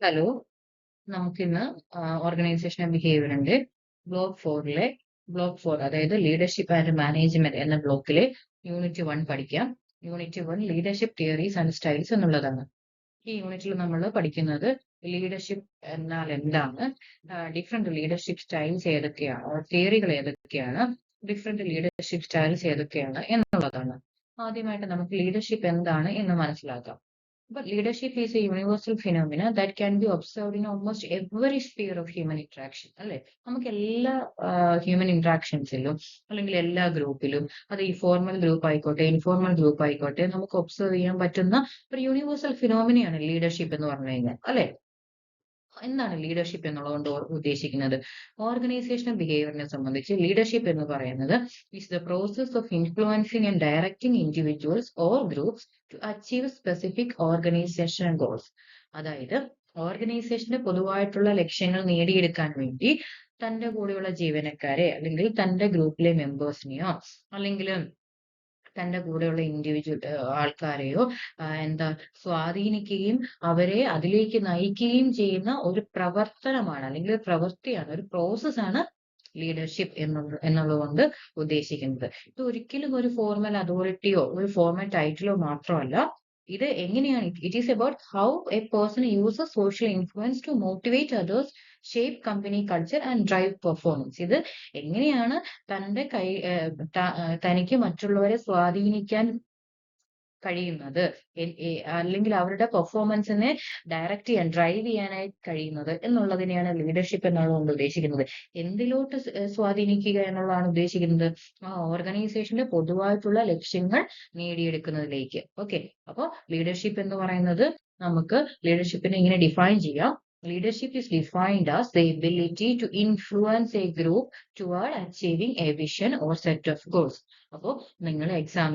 Hello. നമുക്കിന്ന് organisational ബിഹേവിയറിന്റെ block 4 അതായത് leadership and management എന്ന ബ്ലോക്കിലെ യൂണിറ്റ് 1 പഠിക്കാം. Unit 1 leadership theories and styles എന്നുള്ളതാണ്. ഈ യൂണിറ്റിൽ നമ്മൾ പഠിക്കുന്നത് ലീഡർഷിപ്പ് എന്നാൽ എന്താണ്, ഡിഫറെന്റ് ലീഡർഷിപ്പ് സ്റ്റൈൽസ് ഏതൊക്കെയാണ്, തിയറികൾ ഏതൊക്കെയാണ്, ഡിഫറെന്റ് ലീഡർഷിപ്പ് സ്റ്റൈൽസ് ഏതൊക്കെയാണ് എന്നുള്ളതാണ്. ആദ്യമായിട്ട് നമുക്ക് ലീഡർഷിപ്പ് എന്താണ് എന്ന് മനസ്സിലാക്കാം. But leadership is a universal phenomena that can be observed in almost every sphere of human interaction. അല്ലെ, നമുക്ക് എല്ലാ ഹ്യൂമൻ ഇന്ററാക്ഷൻസിലും അല്ലെങ്കിൽ എല്ലാ ഗ്രൂപ്പിലും, അത് ഈ ഫോർമൽ ഗ്രൂപ്പ് ആയിക്കോട്ടെ ഇൻഫോർമൽ ഗ്രൂപ്പ് ആയിക്കോട്ടെ, നമുക്ക് ഒബ്സർവ് ചെയ്യാൻ പറ്റുന്ന ഒരു യൂണിവേഴ്സൽ ഫിനോമിനയാണ് ലീഡർഷിപ്പ് എന്ന് പറഞ്ഞു കഴിഞ്ഞാൽ. അല്ലെ, എന്താണ് ലീഡർഷിപ്പ് എന്നുള്ളതുകൊണ്ട് ഉദ്ദേശിക്കുന്നത്? ഓർഗനൈസേഷണൽ ബിഹേവിയറിനെ സംബന്ധിച്ച് ലീഡർഷിപ്പ് എന്ന് പറയുന്നത് is the process of influencing and directing individuals or groups to achieve specific organizational goals. അതായത് ഓർഗനൈസേഷന്റെ പൊതുവായിട്ടുള്ള ലക്ഷ്യങ്ങൾ നേടിയെടുക്കാൻ വേണ്ടി തന്റെ കൂടെയുള്ള ജീവനക്കാരെ അല്ലെങ്കിൽ തന്റെ ഗ്രൂപ്പിലെ മെമ്പേഴ്സിനെയോ അല്ലെങ്കിൽ തന്റെ കൂടെയുള്ള ആൾക്കാരെയോ എന്താ സ്വാധീനിക്കുകയും അവരെ അതിലേക്ക് നയിക്കുകയും ചെയ്യുന്ന ഒരു പ്രവർത്തനമാണ് അല്ലെങ്കിൽ ഒരു പ്രവൃത്തിയാണ്, ഒരു പ്രോസസ്സാണ് ലീഡർഷിപ്പ് എന്നുള്ളതുകൊണ്ട് ഉദ്ദേശിക്കുന്നത്. ഇത് ഒരിക്കലും ഒരു ഫോർമൽ അതോറിറ്റിയോ ഒരു ഫോർമൽ ടൈറ്റിലോ മാത്രമല്ല. ഇത് എങ്ങനെയാണ്, it is about how a person uses social influence to motivate others, shape company culture and drive performance. ഇത് എങ്ങനെയാണ് തന്റെ തനിക്ക് മറ്റുള്ളവരെ സ്വാധീനിക്കാൻ കഴിയുന്നത്, അല്ലെങ്കിൽ അവരുടെ പെർഫോമൻസിനെ ഡയറക്റ്റ് ചെയ്യാൻ, ഡ്രൈവ് ചെയ്യാനായി കഴിയുന്നത് എന്നുള്ളതിനെയാണ് ലീഡർഷിപ്പ് എന്നുള്ളതുകൊണ്ട് ഉദ്ദേശിക്കുന്നത്. എന്തിലോട്ട് സ്വാധീനിക്കുക എന്നുള്ളതാണ് ഉദ്ദേശിക്കുന്നത്? ആ ഓർഗനൈസേഷന്റെ പൊതുവായിട്ടുള്ള ലക്ഷ്യങ്ങൾ നേടിയെടുക്കുന്നതിലേക്ക്. ഓക്കെ, അപ്പോൾ ലീഡർഷിപ്പ് എന്ന് പറയുന്നത് നമുക്ക് ലീഡർഷിപ്പിനെ ഇങ്ങനെ ഡിഫൈൻ ചെയ്യാം. Leadership is defined as the ability to influence a group toward achieving a vision or set of goals. അപ്പോൾ നിങ്ങൾ എക്സാം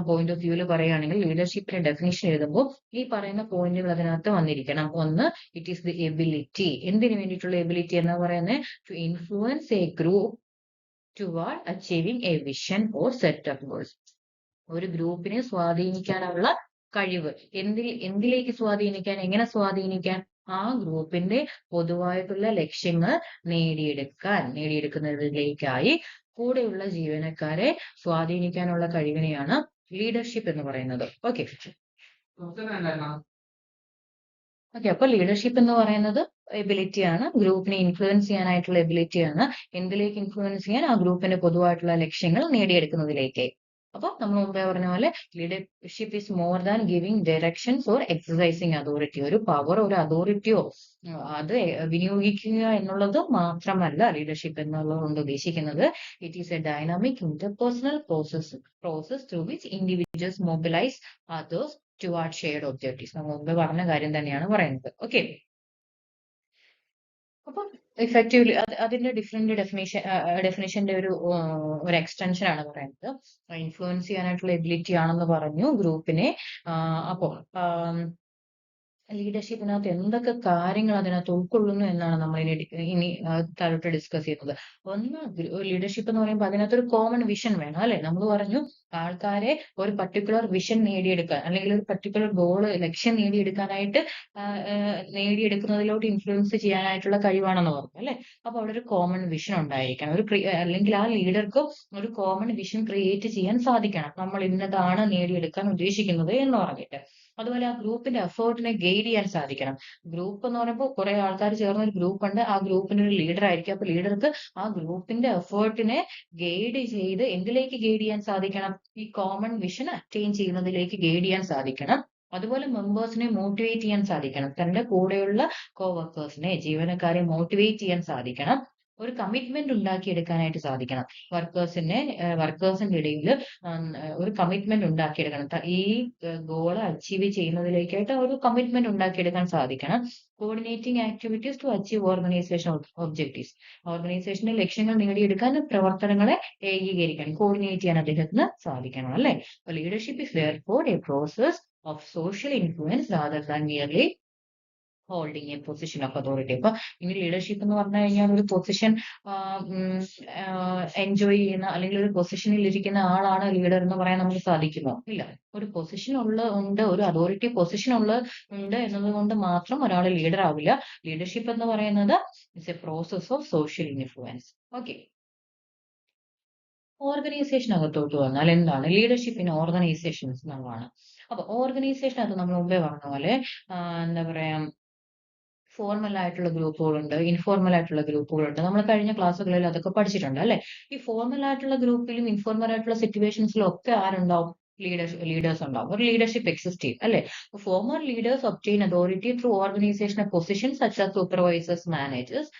പോയിന്റ് ഓഫ് വ്യൂവിൽ പറയുകയാണെങ്കിൽ ലീഡർഷിപ്പിന്റെ ഡെഫിനിഷൻ എഴുതുമ്പോൾ ഈ പറയുന്ന പോയിന്റുകൾ അതിനകത്ത് വന്നിരിക്കണം. ഒന്ന്, ഇറ്റ് ഈസ് ദി എബിലിറ്റി. എന്തിനു വേണ്ടിയിട്ടുള്ള എബിലിറ്റി എന്ന് പറയുന്നത്? To influence a group toward achieving a vision or set of goals. ഒരു ഗ്രൂപ്പിനെ സ്വാധീനിക്കാനുള്ള കഴിവ്. എന്തിലേക്ക് സ്വാധീനിക്കാൻ, എങ്ങനെ സ്വാധീനിക്കാൻ? ആ ഗ്രൂപ്പിന്റെ പൊതുവായിട്ടുള്ള ലക്ഷ്യങ്ങൾ നേടിയെടുക്കുന്നതിലേക്കായി കൂടെയുള്ള ജീവനക്കാരെ സ്വാധീനിക്കാനുള്ള കഴിവിനെയാണ് ലീഡർഷിപ്പ് എന്ന് പറയുന്നത്. ഓക്കെ, അപ്പൊ ലീഡർഷിപ്പ് എന്ന് പറയുന്നത് എബിലിറ്റിയാണ്, ഗ്രൂപ്പിനെ ഇൻഫ്ലുവൻസ് ചെയ്യാനായിട്ടുള്ള എബിലിറ്റിയാണ്. എന്തിലേക്ക് ഇൻഫ്ലുവൻസ് ചെയ്യാൻ? ആ ഗ്രൂപ്പിന്റെ പൊതുവായിട്ടുള്ള ലക്ഷ്യങ്ങൾ നേടിയെടുക്കുന്നതിലേക്ക്. അപ്പൊ നമ്മൾ മുമ്പേ പറഞ്ഞ പോലെ leadership is more than giving directions or exercising authority. ഒരു പവർ, ഒരു അതോറിറ്റിയോ അത് വിനിയോഗിക്കുക എന്നുള്ളത് മാത്രമല്ല ലീഡർഷിപ്പ് എന്നുള്ളത് കൊണ്ട് ഉദ്ദേശിക്കുന്നത്. It is A dynamic interpersonal process through which individuals mobilise others toward shared objectives. നമ്മൾ മുമ്പ് പറഞ്ഞ കാര്യം തന്നെയാണ് പറയുന്നത്. ഓക്കെ, അപ്പൊ ഇഫക്റ്റീവ്ലി അതിന്റെ ഡിഫറെന്റ് ഡെഫിനിഷന്റെ ഒരു എക്സ്റ്റൻഷൻ ആണ് പറയുന്നത്. ഇൻഫ്ലുവൻസ് ചെയ്യാനായിട്ടുള്ള എബിലിറ്റി ആണെന്ന് പറഞ്ഞു ഗ്രൂപ്പിനെ. അപ്പോ ലീഡർഷിപ്പിനകത്ത് എന്തൊക്കെ കാര്യങ്ങൾ അതിനകത്ത് ഉൾക്കൊള്ളുന്നു എന്നാണ് നമ്മൾ ഇനി താഴോട്ട് ഡിസ്കസ് ചെയ്യുന്നത്. ഒന്ന്, ലീഡർഷിപ്പ് എന്ന് പറയുമ്പോൾ അതിനകത്തൊരു കോമൺ വിഷൻ വേണം, അല്ലെ? നമ്മൾ പറഞ്ഞു ആൾക്കാരെ ഒരു പർട്ടിക്കുലർ വിഷൻ നേടിയെടുക്കാൻ അല്ലെങ്കിൽ ഒരു പർട്ടിക്കുലർ ലക്ഷ്യം നേടിയെടുക്കുന്നതിലോട്ട് ഇൻഫ്ലുവൻസ് ചെയ്യാനായിട്ടുള്ള കഴിവാണെന്ന് പറഞ്ഞു, അല്ലെ? അപ്പൊ അവിടെ ഒരു കോമൺ വിഷൻ ഉണ്ടായിരിക്കണം. അല്ലെങ്കിൽ ആ ലീഡർക്ക് ഒരു കോമൺ വിഷൻ ക്രിയേറ്റ് ചെയ്യാൻ സാധിക്കണം. നമ്മൾ ഇന്നതാണ് നേടിയെടുക്കാൻ ഉദ്ദേശിക്കുന്നത് എന്ന് പറഞ്ഞിട്ട്. അതുപോലെ ആ ഗ്രൂപ്പിന്റെ എഫേർട്ടിനെ ഗൈഡ് ചെയ്യാൻ സാധിക്കണം. ഗ്രൂപ്പ് എന്ന് പറയുമ്പോൾ കുറെ ആൾക്കാർ ചേർന്ന ഒരു ഗ്രൂപ്പ് ഉണ്ട്, ആ ഗ്രൂപ്പിന്റെ ഒരു ലീഡർ ആയിരിക്കും. അപ്പൊ ലീഡർക്ക് ആ ഗ്രൂപ്പിന്റെ എഫേർട്ടിനെ ഗൈഡ് ചെയ്ത് എന്തിലേക്ക് ഗൈഡ് ചെയ്യാൻ സാധിക്കണം? ഈ കോമൺ വിഷൻ അറ്റൈൻ ചെയ്യുന്നതിലേക്ക് ഗൈഡ് ചെയ്യാൻ സാധിക്കണം. അതുപോലെ മെമ്പേഴ്സിനെ മോട്ടിവേറ്റ് ചെയ്യാൻ സാധിക്കണം. തന്റെ കൂടെയുള്ള കോവർക്കേഴ്സിനെ, ജീവനക്കാരെ മോട്ടിവേറ്റ് ചെയ്യാൻ സാധിക്കണം. ഒരു കമ്മിറ്റ്മെന്റ് ഉണ്ടാക്കിയെടുക്കാനായിട്ട് സാധിക്കണം. വർക്കേഴ്സിന്റെ ഇടയിൽ ഒരു കമ്മിറ്റ്മെന്റ് ഉണ്ടാക്കിയെടുക്കണം. ഈ ഗോള് അച്ചീവ് ചെയ്യുന്നതിലേക്കായിട്ട് ഒരു കമ്മിറ്റ്മെന്റ് ഉണ്ടാക്കിയെടുക്കാൻ സാധിക്കണം. Coordinating activities to achieve organization objectives. ഓർഗനൈസേഷന്റെ ലക്ഷ്യങ്ങൾ നേടിയെടുക്കാൻ പ്രവർത്തനങ്ങളെ ഏകീകരിക്കാൻ, കോർഡിനേറ്റ് ചെയ്യാൻ അദ്ദേഹത്തിന് സാധിക്കണം, അല്ലെ? Leadership is therefore a process of social influence rather than merely holding A position of authority. അപ്പൊ ഇനി ലീഡർഷിപ്പ് എന്ന് പറഞ്ഞു കഴിഞ്ഞാൽ ഒരു പൊസിഷൻ എൻജോയ് ചെയ്യുന്ന അല്ലെങ്കിൽ ഒരു പൊസിഷനിൽ ഇരിക്കുന്ന ആളാണ് ലീഡർ എന്ന് പറയാൻ നമുക്ക് സാധിക്കുമോ? ഇല്ല. ഒരു പൊസിഷൻ ഉണ്ട്, ഒരു അതോറിറ്റി പൊസിഷൻ ഉണ്ട് എന്നതുകൊണ്ട് മാത്രം ഒരാൾ ലീഡർ ആവില്ല. ലീഡർഷിപ്പ് എന്ന് പറയുന്നത് it's a process of social influence. Okay. ഓർഗനൈസേഷനകത്തോട്ട് വന്നാൽ എന്താണ് ലീഡർഷിപ്പ് ഇൻ ഓർഗനൈസേഷൻസ് എന്നുള്ളതാണ്. അപ്പൊ ഓർഗനൈസേഷനകത്ത് നമ്മൾ മുമ്പേ പറഞ്ഞ പോലെ എന്താ പറയാ, ഫോർമൽ ആയിട്ടുള്ള ഗ്രൂപ്പുകളുണ്ട്, ഇൻഫോർമൽ ആയിട്ടുള്ള ഗ്രൂപ്പുകളുണ്ട്. നമ്മൾ കഴിഞ്ഞ ക്ലാസ്സുകളിൽ അതൊക്കെ പഠിച്ചിട്ടുണ്ട് അല്ലെ? ഈ ഫോർമൽ ആയിട്ടുള്ള ഗ്രൂപ്പിലും ഇൻഫോർമൽ ആയിട്ടുള്ള സിറ്റുവേഷൻസിലും ഒക്കെ ആരുണ്ടാവും? ലീഡേഴ്സ് ഉണ്ടാവും. ഒരു ലീഡർഷിപ്പ് എക്സിസ്റ്റ് ചെയ്യും അല്ലെ? Formal leaders obtain authority through organisational positions such as supervisors, managers.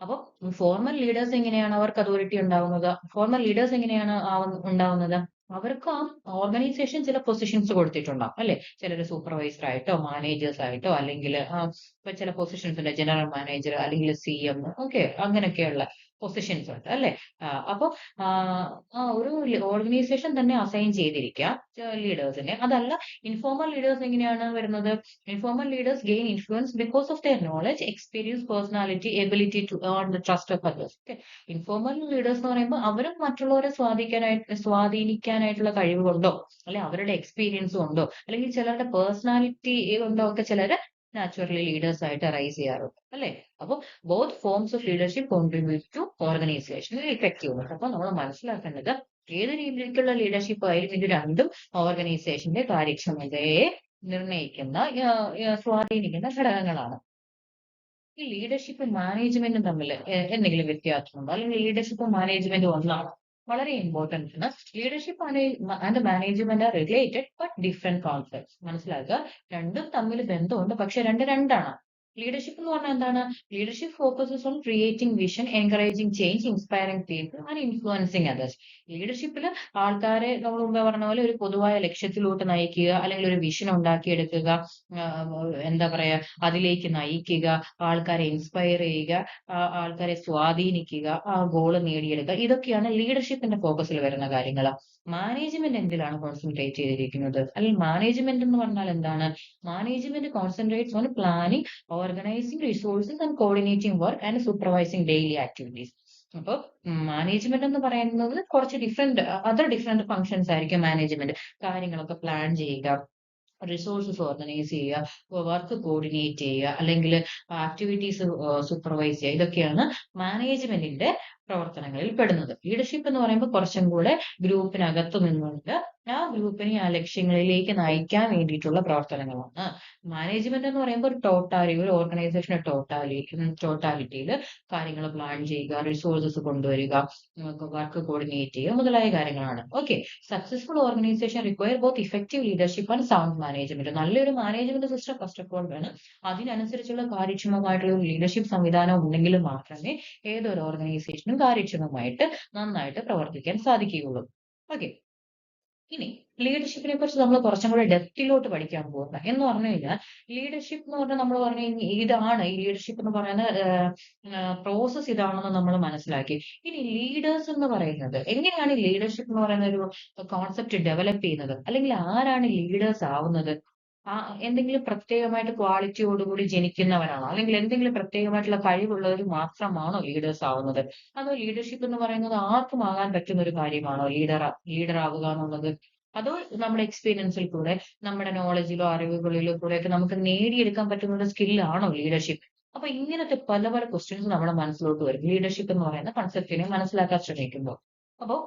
അപ്പൊ ഫോർമൽ ലീഡേഴ്സ് എങ്ങനെയാണ് അവർക്ക് അതോറിറ്റി ഉണ്ടാവുന്നത്? ഫോർമൽ ലീഡേഴ്സ് എങ്ങനെയാണ് ഉണ്ടാവുന്നത്? അവർക്ക് ആ ഓർഗനൈസേഷൻ ചില പൊസിഷൻസ് കൊടുത്തിട്ടുണ്ടാവും അല്ലെ? ചിലർ സൂപ്പർവൈസർ ആയിട്ടോ മാനേജേഴ്സ് ആയിട്ടോ അല്ലെങ്കിൽ ഇപ്പൊ ചില പൊസിഷൻസ് ഉണ്ട്, ജനറൽ മാനേജർ അല്ലെങ്കിൽ CM, ഓക്കെ, അങ്ങനെയൊക്കെയുള്ള പൊസിഷൻസ് ഉണ്ട് അല്ലെ? അപ്പൊ ആ ഒരു ഓർഗനൈസേഷൻ തന്നെ അസൈൻ ചെയ്തിരിക്കാം ലീഡേഴ്സിനെ. അതല്ല, ഇൻഫോർമൽ ലീഡേഴ്സ് എങ്ങനെയാണ് വരുന്നത്? Informal leaders gain influence because of their knowledge, experience, personality, ability to earn the trust of others. Okay. Informal leaders എന്ന് പറയുമ്പോൾ അവരും മറ്റുള്ളവരെ സ്വാധീനിക്കാനായിട്ടുള്ള കഴിവ് കൊണ്ടോ, അല്ലെ അവരുടെ എക്സ്പീരിയൻസ് കൊണ്ടോ, അല്ലെങ്കിൽ ചിലരുടെ പേഴ്സണാലിറ്റി കൊണ്ടോ ഒക്കെ ചിലര് നാച്ചുറലി ലീഡേഴ്സ് ആയിട്ട് റൈസ് ചെയ്യാറുണ്ട് അല്ലെ? അപ്പൊ both forms of leadership contribute to organizational effectiveness. അപ്പൊ നമ്മൾ മനസ്സിലാക്കേണ്ടത് ഏത് രീതിയിലേക്കുള്ള ലീഡർഷിപ്പ് ആയാലും ഇത് രണ്ടും ഓർഗനൈസേഷന്റെ കാര്യക്ഷമതയെ നിർണ്ണയിക്കുന്ന സ്വാധീനിക്കുന്ന ഘടകങ്ങളാണ്. ഈ ലീഡർഷിപ്പും മാനേജ്മെന്റും തമ്മിൽ എന്തെങ്കിലും വ്യത്യാസമുണ്ടോ? അല്ലെങ്കിൽ ലീഡർഷിപ്പും മാനേജ്മെന്റും ഒന്നാണോ? വളരെ ഇമ്പോർട്ടന്റ് ആണ്. Leadership and management are related but different concepts. മനസ്സിലാക്കുക, രണ്ടും തമ്മിൽ ബന്ധമുണ്ട്, പക്ഷെ രണ്ടാണ്. ലീഡർഷിപ്പ് എന്ന് പറഞ്ഞാൽ എന്താണ്? Leadership focuses on creating vision, encouraging change, inspiring people and influencing others. ലീഡർഷിപ്പിൽ ആൾക്കാരെ നമ്മൾ മുമ്പേ പറഞ്ഞ പോലെ ഒരു പൊതുവായ ലക്ഷ്യത്തിലോട്ട് നയിക്കുക, അല്ലെങ്കിൽ ഒരു വിഷൻ ഉണ്ടാക്കിയെടുക്കുക, എന്താ പറയാ, അതിലേക്ക് നയിക്കുക, ആൾക്കാരെ ഇൻസ്പയർ ചെയ്യുക, ആൾക്കാരെ സ്വാധീനിക്കുക, ആ ഗോള് നേടിയെടുക്കുക. ഇതൊക്കെയാണ് ലീഡർഷിപ്പിന്റെ ഫോക്കസിൽ വരുന്ന കാര്യങ്ങൾ. മാനേജ്മെന്റ് എന്തിലാണ് കോൺസെൻട്രേറ്റ് ചെയ്തിരിക്കുന്നത്? അല്ലെങ്കിൽ മാനേജ്മെന്റ് എന്ന് പറഞ്ഞാൽ എന്താണ്? Management concentrates on planning, organising resources and coordinating work and supervising daily activities. അപ്പൊ മാനേജ്മെന്റ് എന്ന് പറയുന്നത് കുറച്ച് ഡിഫറെന്റ് ഫങ്ഷൻസ് ആയിരിക്കും മാനേജ്മെന്റ്. കാര്യങ്ങളൊക്കെ പ്ലാൻ ചെയ്യുക, റിസോഴ്സസ് ഓർഗനൈസ് ചെയ്യുക, വർക്ക് കോർഡിനേറ്റ് ചെയ്യുക, അല്ലെങ്കിൽ ആക്ടിവിറ്റീസ് സൂപ്പർവൈസ് ചെയ്യുക. ഇതൊക്കെയാണ് മാനേജ്മെന്റിന്റെ പ്രവർത്തനങ്ങളിൽ പെടുന്നത്. ലീഡർഷിപ്പ് എന്ന് പറയുമ്പോൾ കുറച്ചും കൂടെ ഗ്രൂപ്പിനകത്ത് നിന്നുകൊണ്ട് ആ ഗ്രൂപ്പിനെ ആ ലക്ഷ്യങ്ങളിലേക്ക് നയിക്കാൻ വേണ്ടിയിട്ടുള്ള പ്രവർത്തനങ്ങളാണ്. മാനേജ്മെന്റ് എന്ന് പറയുമ്പോൾ ഒരു ഓർഗനൈസേഷന്റെ ടോട്ടാലിറ്റിയിൽ കാര്യങ്ങൾ പ്ലാൻ ചെയ്യുക, റിസോഴ്സസ് കൊണ്ടുവരിക, വർക്ക് കോർഡിനേറ്റ് ചെയ്യുക മുതലായ കാര്യങ്ങളാണ്. Okay. Successful organisation require both effective leadership and sound management. നല്ലൊരു management system first of all വേണം. അതിനനുസരിച്ചുള്ള കാര്യക്ഷമമായിട്ടുള്ള ഒരു ലീഡർഷിപ്പ് സംവിധാനം ഉണ്ടെങ്കിൽ മാത്രമേ ഏതൊരു ഓർഗനൈസേഷനും കാര്യക്ഷമമായിട്ട് നന്നായിട്ട് പ്രവർത്തിക്കാൻ സാധിക്കുകയുള്ളൂ. ഓക്കെ. ഇനി ലീഡർഷിപ്പിനെ കുറിച്ച് നമ്മൾ കുറച്ചും കൂടെ ഡെപ്തിലോട്ട് പഠിക്കാൻ പോകുന്നത് എന്ന് പറഞ്ഞു കഴിഞ്ഞാൽ, ലീഡർഷിപ്പ് എന്ന് പറഞ്ഞാൽ നമ്മൾ പറഞ്ഞു കഴിഞ്ഞാൽ ഇതാണ് ഈ ലീഡർഷിപ്പ് എന്ന് പറയുന്ന പ്രോസസ് ഇതാണെന്ന് നമ്മൾ മനസ്സിലാക്കി. ഇനി ലീഡേഴ്സ് എന്ന് പറയുന്നത് എങ്ങനെയാണ് ഈ ലീഡർഷിപ്പ് എന്ന് പറയുന്ന ഒരു കോൺസെപ്റ്റ് ഡെവലപ്പ് ചെയ്യുന്നത്? അല്ലെങ്കിൽ ആരാണ് ലീഡേഴ്സ് ആവുന്നത്? എന്തെങ്കിലും പ്രത്യേകമായിട്ട് ക്വാളിറ്റിയോടുകൂടി ജനിക്കുന്നവരാണോ? അല്ലെങ്കിൽ എന്തെങ്കിലും പ്രത്യേകമായിട്ടുള്ള കഴിവുള്ളവർ മാത്രമാണോ ലീഡേഴ്സ് ആവുന്നത്? അതോ ലീഡർഷിപ്പ് എന്ന് പറയുന്നത് ആർക്കും ആകാൻ പറ്റുന്ന ഒരു കാര്യമാണോ ലീഡർ ആവുക എന്നുള്ളത്? അതോ നമ്മുടെ എക്സ്പീരിയൻസിൽ കൂടെ, നമ്മുടെ നോളജിലോ അറിവുകളിലോ കൂടെയൊക്കെ നമുക്ക് നേടിയെടുക്കാൻ പറ്റുന്ന ഒരു സ്കില്ലാണോ ലീഡർഷിപ്പ്? അപ്പൊ ഇങ്ങനത്തെ പല പല ക്വസ്റ്റ്യൻസ് നമ്മുടെ മനസ്സിലോട്ട് വരും ലീഡർഷിപ്പ് എന്ന് പറയുന്ന കൺസെപ്റ്റിനെ മനസ്സിലാക്കാൻ ശ്രമിക്കുമ്പോൾ. അപ്പോ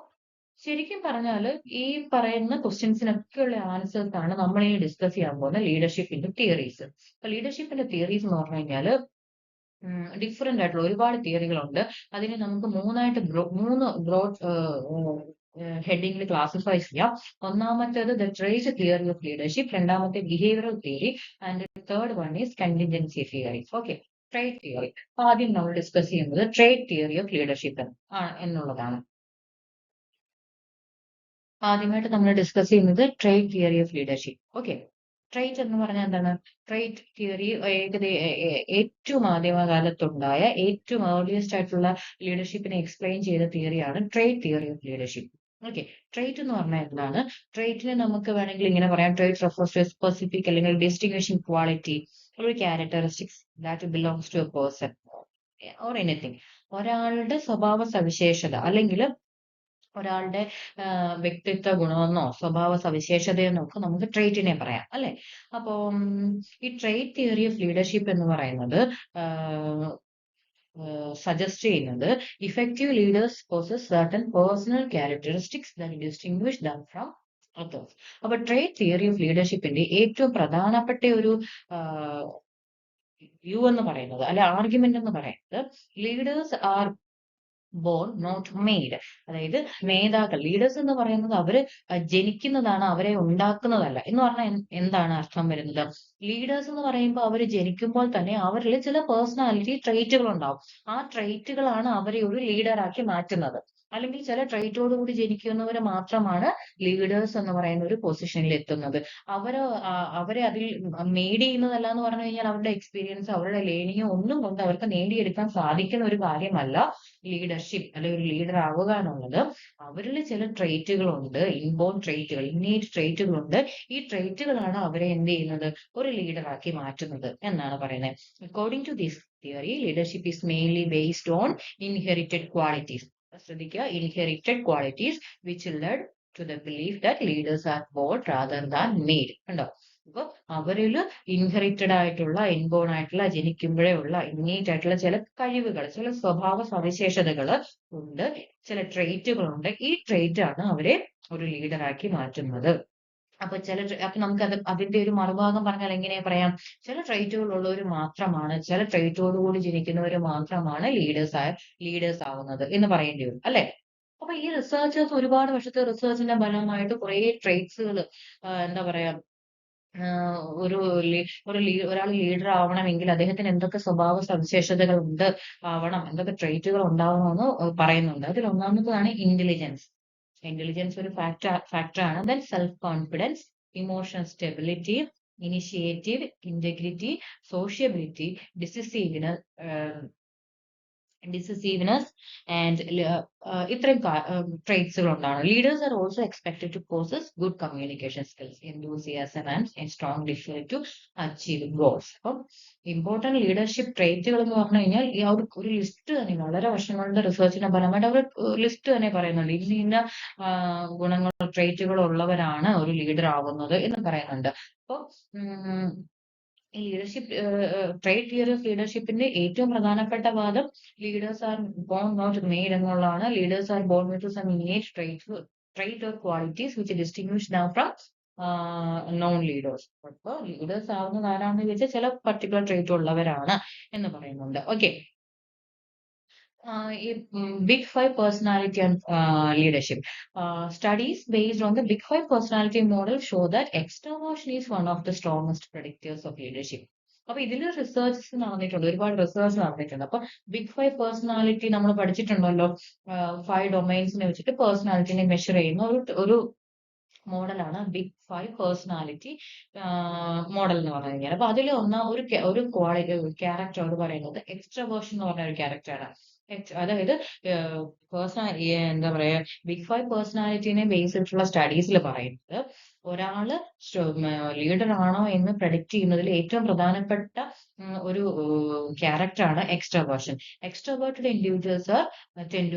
ശരിക്കും പറഞ്ഞാല് ഈ പറയുന്ന ക്വസ്റ്റ്യൻസിനൊക്കെയുള്ള ആൻസേഴ്സ് ആണ് നമ്മൾ ഇനി ഡിസ്കസ് ചെയ്യാൻ പോകുന്ന ലീഡർഷിപ്പിന്റെ തിയറീസ്. അപ്പൊ ലീഡർഷിപ്പിന്റെ തിയറീസ് എന്ന് പറഞ്ഞു കഴിഞ്ഞാല് ഡിഫറെന്റ് ആയിട്ടുള്ള ഒരുപാട് തിയറികളുണ്ട്. അതിനെ നമുക്ക് മൂന്ന് ബ്രോഡ് ഹെഡിങ്ങിൽ ക്ലാസിഫൈ ചെയ്യാം. ഒന്നാമത്തേത് the trait theory of leadership, രണ്ടാമത്തെ behavioural theory, and third one is contingency theory. Okay. Trait theory. ആദ്യം നമ്മൾ ഡിസ്കസ് ചെയ്യുന്നത് ട്രേറ്റ് തിയറി ഓഫ് ലീഡർഷിപ്പ് എന്നുള്ളതാണ്. ആദ്യമായിട്ട് നമ്മൾ ഡിസ്കസ് ചെയ്യുന്നത് trait theory of leadership. Okay. Trait എന്ന് പറഞ്ഞാൽ എന്താണ്? ട്രേറ്റ് തിയറി ഏറ്റവും ആദ്യമകാലത്തുണ്ടായ ഏറ്റവും ഏർലിയസ്റ്റ് ആയിട്ടുള്ള ലീഡർഷിപ്പിനെ എക്സ്പ്ലെയിൻ ചെയ്ത തിയറിയാണ് trait theory of leadership. Okay. Trait എന്ന് പറഞ്ഞാൽ എന്താണ്? ട്രേറ്റിനെ നമുക്ക് വേണമെങ്കിൽ ഇങ്ങനെ പറയാം, ട്രേറ്റ് റെഫേഴ്സ് ടു സ്പെസിഫിക് അല്ലെങ്കിൽ ഡിസ്റ്റിങ്വിഷിംഗ് ക്വാളിറ്റി, ഒരു characteristics that belongs to a person or anything. ഒരാളുടെ സ്വഭാവ സവിശേഷത അല്ലെങ്കിൽ ഒരാളുടെ വ്യക്തിത്വ ഗുണമെന്നോ സ്വഭാവ സവിശേഷതയെന്നോ ഒക്കെ നമുക്ക് ട്രേറ്റിനെ പറയാം അല്ലെ. അപ്പോ ഈ ട്രേറ്റ് തിയറി ഓഫ് ലീഡർഷിപ്പ് എന്ന് പറയുന്നത് സജസ്റ്റ് ചെയ്യുന്നത് effective leaders poses certain personal characteristics that distinguish them from others. അപ്പൊ ട്രേറ്റ് തിയറി ഓഫ് ലീഡർഷിപ്പിന്റെ ഏറ്റവും പ്രധാനപ്പെട്ട ഒരു വ്യൂ എന്ന് പറയുന്നത് അല്ലെ ആർഗ്യുമെന്റ് എന്ന് പറയുന്നത് leaders are born not made. അതായത് നേതാക്കൾ ലീഡേഴ്സ് എന്ന് പറയുന്നത് അവര് ജനിക്കുന്നതാണ്, അവരെ ഉണ്ടാക്കുന്നതല്ല എന്ന് പറഞ്ഞാൽ എന്താണ് അർത്ഥം വരുന്നത്? ലീഡേഴ്സ് എന്ന് പറയുമ്പോൾ അവർ ജനിക്കുമ്പോൾ തന്നെ അവരിൽ ചില പേഴ്സണാലിറ്റി ട്രെയ്റ്റുകൾ ഉണ്ടാവും. ആ ട്രെയ്റ്റുകളാണ് അവരെ ഒരു ലീഡറാക്കി മാറ്റുന്നത്. അല്ലെങ്കിൽ ചില ട്രെയ്റ്റോടുകൂടി ജനിക്കുന്നവര് മാത്രമാണ് ലീഡേഴ്സ് എന്ന് പറയുന്ന ഒരു പൊസിഷനിൽ എത്തുന്നത്. അവരെ അതിൽ മെയ്ഡ് ചെയ്യുന്നതല്ല എന്ന് പറഞ്ഞു കഴിഞ്ഞാൽ അവരുടെ എക്സ്പീരിയൻസ് അവരുടെ ലേണിംഗ് ഒന്നും കൊണ്ട് അവർക്ക് നേടിയെടുക്കാൻ സാധിക്കുന്ന ഒരു കാര്യമല്ല ലീഡർഷിപ്പ് അല്ലെങ്കിൽ ഒരു ലീഡർ ആവുക എന്നുള്ളത്. അവരിൽ ചില ട്രെയ്റ്റുകളുണ്ട്, ഇൻബോൺ ട്രെയ്റ്റുകൾ, ഇന്നേറ്റ് ട്രെയ്റ്റുകളുണ്ട്. ഈ ട്രെയ്റ്റുകളാണ് അവരെ എന്ത് ചെയ്യുന്നത്, ഒരു ലീഡറാക്കി മാറ്റുന്നത് എന്നാണ് പറയുന്നത്. According to this theory leadership is mainly based on inherited qualities. ശ്രദ്ധിക്കുക, inherited qualities which led to the belief that leaders are born rather than made. കണ്ടോ, അപ്പൊ അവരിൽ ഇൻഹെറിറ്റഡ് ആയിട്ടുള്ള ഇൻബോൺ ആയിട്ടുള്ള ജനിക്കുമ്പോഴേ ഉള്ള ഇന്നേറ്റ് ആയിട്ടുള്ള ചില കഴിവുകൾ, ചില സ്വഭാവ സവിശേഷതകൾ ഉണ്ട്, ചില ട്രെയ്റ്റുകളുണ്ട്. ഈ ട്രെയ്റ്റ് ആണ് അവരെ ഒരു ലീഡറാക്കി മാറ്റുന്നത്. അപ്പൊ നമുക്ക് അതിന്റെ ഒരു മറുഭാഗം പറഞ്ഞാൽ എങ്ങനെ പറയാം? ചില ട്രെയ്റ്റുകൾ ഉള്ളവർ മാത്രമാണ്, ചില ട്രെയ്റ്റോടുകൂടി ജനിക്കുന്നവർ മാത്രമാണ് ലീഡേഴ്സ് ആവുന്നത് എന്ന് പറയേണ്ടി വരും അല്ലെ. അപ്പൊ ഈ റിസർച്ചേഴ്സ് ഒരുപാട് വർഷത്തെ റിസർച്ചിന്റെ ഫലമായിട്ട് കുറെ ട്രെയ്റ്റ്സുകൾ എന്താ പറയാ ഒരാൾ ലീഡർ ആവണമെങ്കിൽ അദ്ദേഹത്തിന് എന്തൊക്കെ സ്വഭാവ സവിശേഷതകൾ ആവണം, എന്തൊക്കെ ട്രെയ്റ്റുകൾ ഉണ്ടാവണമെന്ന് പറയുന്നുണ്ട്. അതിൽ ഒന്നാമതാണ് ഇന്റലിജൻസ്. ഇന്റലിജൻസ് ഒരു ഫാക്ടറാണ്. Then self confidence, emotional stability, initiative, integrity, sociability, decisiveness and ഇത്രയും ട്രെയ്റ്റ്സുകൾ ഉണ്ടാണ്. Leaders are also expected to possess good communication skills, enthusiasm and strong desire to achieve goals. അപ്പം ഇമ്പോർട്ടന്റ് ലീഡർഷിപ്പ് ട്രെയ്റ്റുകൾ എന്ന് പറഞ്ഞു കഴിഞ്ഞാൽ ഈ ഒരു ലിസ്റ്റ് തന്നെ, വളരെ വർഷങ്ങളുടെ റിസർച്ചിന്റെ ഫലമായിട്ട് അവർ ലിസ്റ്റ് തന്നെ പറയുന്നുണ്ട്. ഇന്ന ഗുണങ്ങൾ ട്രെയ്റ്റുകൾ ഉള്ളവരാണ് ഒരു ലീഡർ ആവുന്നത് എന്ന് പറയുന്നുണ്ട്. അപ്പൊ ഈ ലീഡർഷിപ്പ് ട്രേറ്റ് തിയറി ഓഫ് ലീഡർഷിപ്പിന്റെ ഏറ്റവും പ്രധാനപ്പെട്ട വാദം leaders are born not made എന്നുള്ളതാണ്. Leaders are born with some innate trait or qualities which distinguish them from non leaders. അപ്പൊ ലീഡേഴ്സ് ആവുന്നത് ആരാണെന്ന് ചോദിച്ചാൽ ചില പർട്ടിക്കുലർ ട്രേറ്റ് ഉള്ളവരാണ് എന്ന് പറയുന്നുണ്ട്. Okay, Big Five personality and leadership. Studies based on the Big Five personality model show that extroversion is one of the strongest predictors of leadership. അപ്പൊ ഇതിൽ റിസർച്ച് നടന്നിട്ടുണ്ട്, ഒരുപാട് റിസർച്ച് നടന്നിട്ടുണ്ട്. അപ്പൊ ബിഗ് ഫൈവ് പേഴ്സണാലിറ്റി നമ്മൾ പഠിച്ചിട്ടുണ്ടല്ലോ. 5 ഡൊമൈൻസിനെ വെച്ചിട്ട് പേഴ്സണാലിറ്റിനെ മെഷർ ചെയ്യുന്ന ഒരു മോഡലാണ് ബിഗ് ഫൈവ് പേഴ്സണാലിറ്റി മോഡൽ എന്ന് പറഞ്ഞു കഴിഞ്ഞാൽ. അപ്പൊ അതിൽ ഒരു ക്യാരക്ടർ അവർ പറയുന്നത് എക്സ്ട്രവേർഷൻ എന്ന് പറഞ്ഞ ഒരു ക്യാരക്ടറാണ്. അതായത് എന്താ പറയാ, ബിഗ് ഫൈവ് പേഴ്സണാലിറ്റിനെ ബേസ് ചെയ്തിട്ടുള്ള സ്റ്റഡീസിൽ പറയുന്നത് ഒരാള് ലീഡർ ആണോ എന്ന് പ്രഡിക്റ്റ് ചെയ്യുന്നതിൽ ഏറ്റവും പ്രധാനപ്പെട്ട ഒരു ക്യാരക്ടറാണ് extraversion. Extraverted individuals tend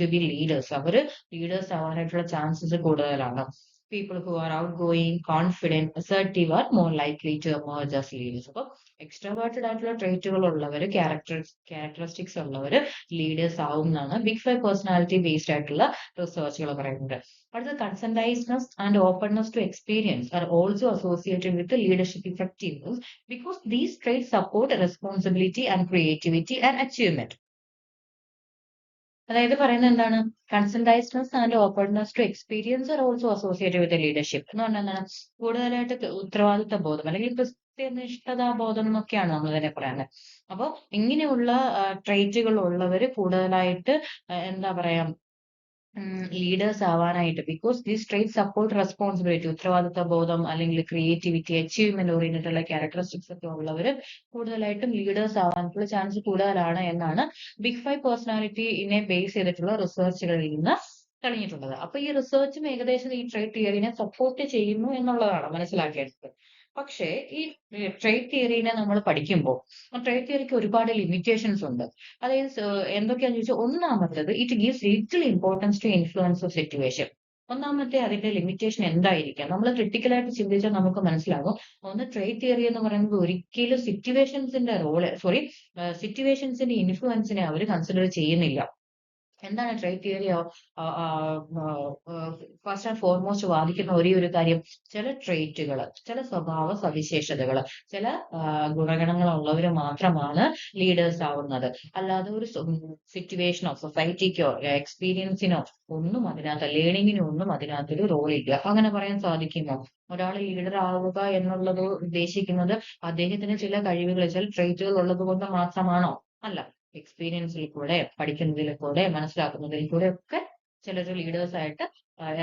to be leaders. അവര് ലീഡേഴ്സ് ആവാനായിട്ടുള്ള ചാൻസസ് കൂടുതലാണ്. People who are outgoing, confident, assertive are more likely to emerge as leaders. അപ്പൊ എക്സ്ട്രാവേർട്ടഡ് ആയിട്ടുള്ള ട്രേറ്റുകൾ ഉള്ളവര്, ക്യാരക്ടറിസ്റ്റിക്സ് ഉള്ളവര് ലീഡേഴ്സ് ആവും എന്നാണ് ബിഗ് ഫൈവ് പേഴ്സണാലിറ്റി ബേസ്ഡ് ആയിട്ടുള്ള റിസർച്ചുകൾ പറയുന്നത്. അടുത്ത concentrations and openness to experience are also associated with leadership effectiveness because these traits support responsibility and creativity and achievement. അതായത് പറയുന്നത് എന്താണ്, concentrations and openness to experience are also associated with leadership എന്ന് പറഞ്ഞാൽ എന്താണ്, കൂടുതലായിട്ട് ഉത്തരവാദിത്ത ബോധം അല്ലെങ്കിൽ കൃത്യനിഷ്ഠതാ ബോധം എന്നൊക്കെയാണ് നമ്മൾ തന്നെ പറയുന്നത്. അപ്പൊ ഇങ്ങനെയുള്ള ട്രേറ്റുകൾ ഉള്ളവര് കൂടുതലായിട്ട് എന്താ പറയാ ലീഡേഴ്സ് ആവാനായിട്ട്, because these trait support responsibility, ഉത്തരവാദിത്ത ബോധം അല്ലെങ്കിൽ ക്രിയേറ്റിവിറ്റി, അച്ചീവ്മെന്റ് ഓറിയന്റഡ് ഉള്ള ക്യാരക്ടറിസ്റ്റിക്സ് ഒക്കെ ഉള്ളവര് കൂടുതലായിട്ടും ലീഡേഴ്സ് ആവാനുള്ള ചാൻസ് കൂടുതലാണ് എന്നാണ് ബിഗ് ഫൈവ് പേഴ്സണാലിറ്റിനെ ബേസ് ചെയ്തിട്ടുള്ള റിസർച്ചുകളിൽ നിന്ന് തെളിഞ്ഞിട്ടുള്ളത്. അപ്പൊ ഈ റിസർച്ചും ഏകദേശം ഈ ട്രേറ്റ് തിയറിനെ സപ്പോർട്ട് ചെയ്യുന്നു എന്നുള്ളതാണ് മനസ്സിലാക്കേണ്ടത്. പക്ഷേ ഈ ട്രേഡ് തിയറീനെ നമ്മൾ പഠിക്കുമ്പോൾ ട്രേഡ് തിയറിക്ക് ഒരുപാട് ലിമിറ്റേഷൻസ് ഉണ്ട്. അതായത് എന്തൊക്കെയാന്ന് ചോദിച്ചാൽ ഒന്നാമത്തത് it gives little importance to influence of situation. ഒന്നാമത്തെ അതിന്റെ ലിമിറ്റേഷൻ എന്തായിരിക്കാം? നമ്മൾ ക്രിട്ടിക്കലായിട്ട് ചിന്തിച്ചാൽ നമുക്ക് മനസ്സിലാകും. ഒന്ന് ട്രേഡ് തിയറി എന്ന് പറയുന്നത് ഒരിക്കലും സിറ്റുവേഷൻസിന്റെ സിറ്റുവേഷൻസിന്റെ ഇൻഫ്ലുവൻസിനെ അവർ കൺസിഡർ ചെയ്യുന്നില്ല. എന്താണ് trade theory? First and foremost വാദിക്കുന്ന ഒരേ ഒരു കാര്യം, ചില ട്രേറ്റുകൾ, ചില സ്വഭാവ സവിശേഷതകൾ, ചില ഗുണഗണങ്ങളുള്ളവർ മാത്രമാണ് ലീഡേഴ്സ് ആവുന്നത്. അല്ലാതെ ഒരു സിറ്റുവേഷനോ സൊസൈറ്റിക്കോ എക്സ്പീരിയൻസിനോ ഒന്നും അതിനകത്ത്, ലേണിങ്ങിനോ ഒന്നും അതിനകത്തൊരു റോൾ ഇല്ല. അങ്ങനെ പറയാൻ സാധിക്കുമോ? ഒരാൾ ലീഡർ ആവുക എന്നുള്ളത് ഉദ്ദേശിക്കുന്നത് അദ്ദേഹത്തിന് ചില കഴിവുകൾ, ചില ട്രേറ്റുകൾ ഉള്ളത് കൊണ്ട് മാത്രമാണോ? അല്ല. എക്സ്പീരിയൻസിൽ കൂടെ, പഠിക്കുന്നതിൽ കൂടെ, മനസ്സിലാക്കുന്നതിൽ കൂടെ ഒക്കെ ചിലർ ലീഡേഴ്സ് ആയിട്ട്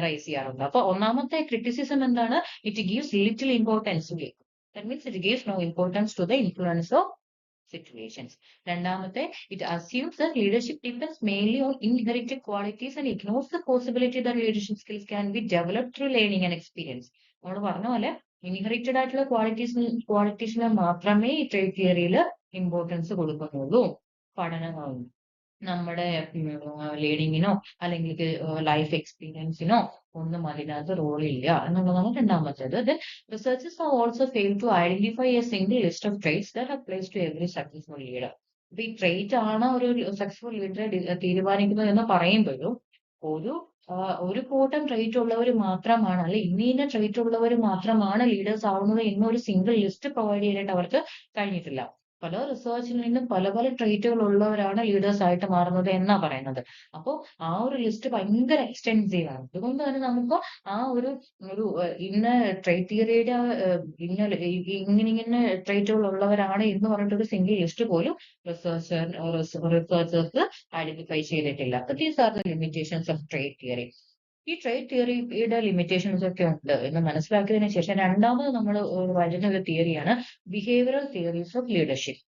റൈസ് ചെയ്യാറുണ്ട്. അപ്പൊ ഒന്നാമത്തെ ക്രിറ്റിസിസം എന്താണ്? It gives little importance. That means it gives no importance to the influence of situations. രണ്ടാമത്തെ, it assumes that leadership depends mainly on inherited qualities and ignores the possibility that leadership skills can be developed through learning and experience. നമ്മൾ പറഞ്ഞ പോലെ inherited ആയിട്ടുള്ള ക്വാളിറ്റീസിന് മാത്രമേ ഈ trade തിയറിയിൽ importance കൊടുക്കുന്നുള്ളൂ. പഠനം നമ്മുടെ ലേണിങ്ങിനോ അല്ലെങ്കിൽ ലൈഫ് എക്സ്പീരിയൻസിനോ ഒന്നും അതിനകത്ത് റോളില്ല എന്നുള്ളതാണ് രണ്ടാമത്തേത്. Then researchers have also failed to identify a single list of traits that applies to every successful leader. അപ്പൊ ഈ ട്രേറ്റ് ആണ് ഒരു സക്സസ്ഫുൾ ലീഡറെ തീരുമാനിക്കുന്നത് എന്ന് പറയുമ്പോഴും ഒരു ഒരു കൂട്ടം ട്രേറ്റ് ഉള്ളവർ മാത്രമാണ്, അല്ലെ ഇന്ന ട്രേറ്റ് ഉള്ളവർ മാത്രമാണ് ലീഡേഴ്സ് ആവുന്നത് എന്നൊരു സിംഗിൾ ലിസ്റ്റ് പ്രൊവൈഡ് ചെയ്യാനായിട്ട് അവർക്ക് കഴിഞ്ഞിട്ടില്ല. പല റിസർച്ചിൽ നിന്നും പല പല ട്രേറ്റുകൾ ഉള്ളവരാണ് ലീഡേഴ്സ് ആയിട്ട് മാറുന്നത് എന്നാ പറയുന്നത്. അപ്പോൾ ആ ഒരു ലിസ്റ്റ് ഭയങ്കര എക്സ്റ്റെൻസീവ് ആണ്. അതുകൊണ്ട് തന്നെ നമുക്ക് ആ ഒരു ഒരു ഇന്ന ട്രേറ്റ് തിയറിയുടെ ഇങ്ങനെ ട്രേറ്റുകൾ ഉള്ളവരാണ് എന്ന് പറഞ്ഞിട്ട് ഒരു സിംഗിൾ ലിസ്റ്റ് പോലും റിസർച്ചേഴ്സ് ഐഡന്റിഫൈ ചെയ്തിട്ടില്ല. These are the limitations of trait theory. ഈ ട്രേഡ് തിയറിയുടെ ലിമിറ്റേഷൻസ് ഒക്കെ ഉണ്ട് എന്ന് മനസ്സിലാക്കിയതിനു ശേഷം രണ്ടാമത് നമ്മൾ വരുന്ന ഒരു തിയറിയാണ് ബിഹേവിയറൽ തിയറീസ് ഓഫ് ലീഡർഷിപ്പ്.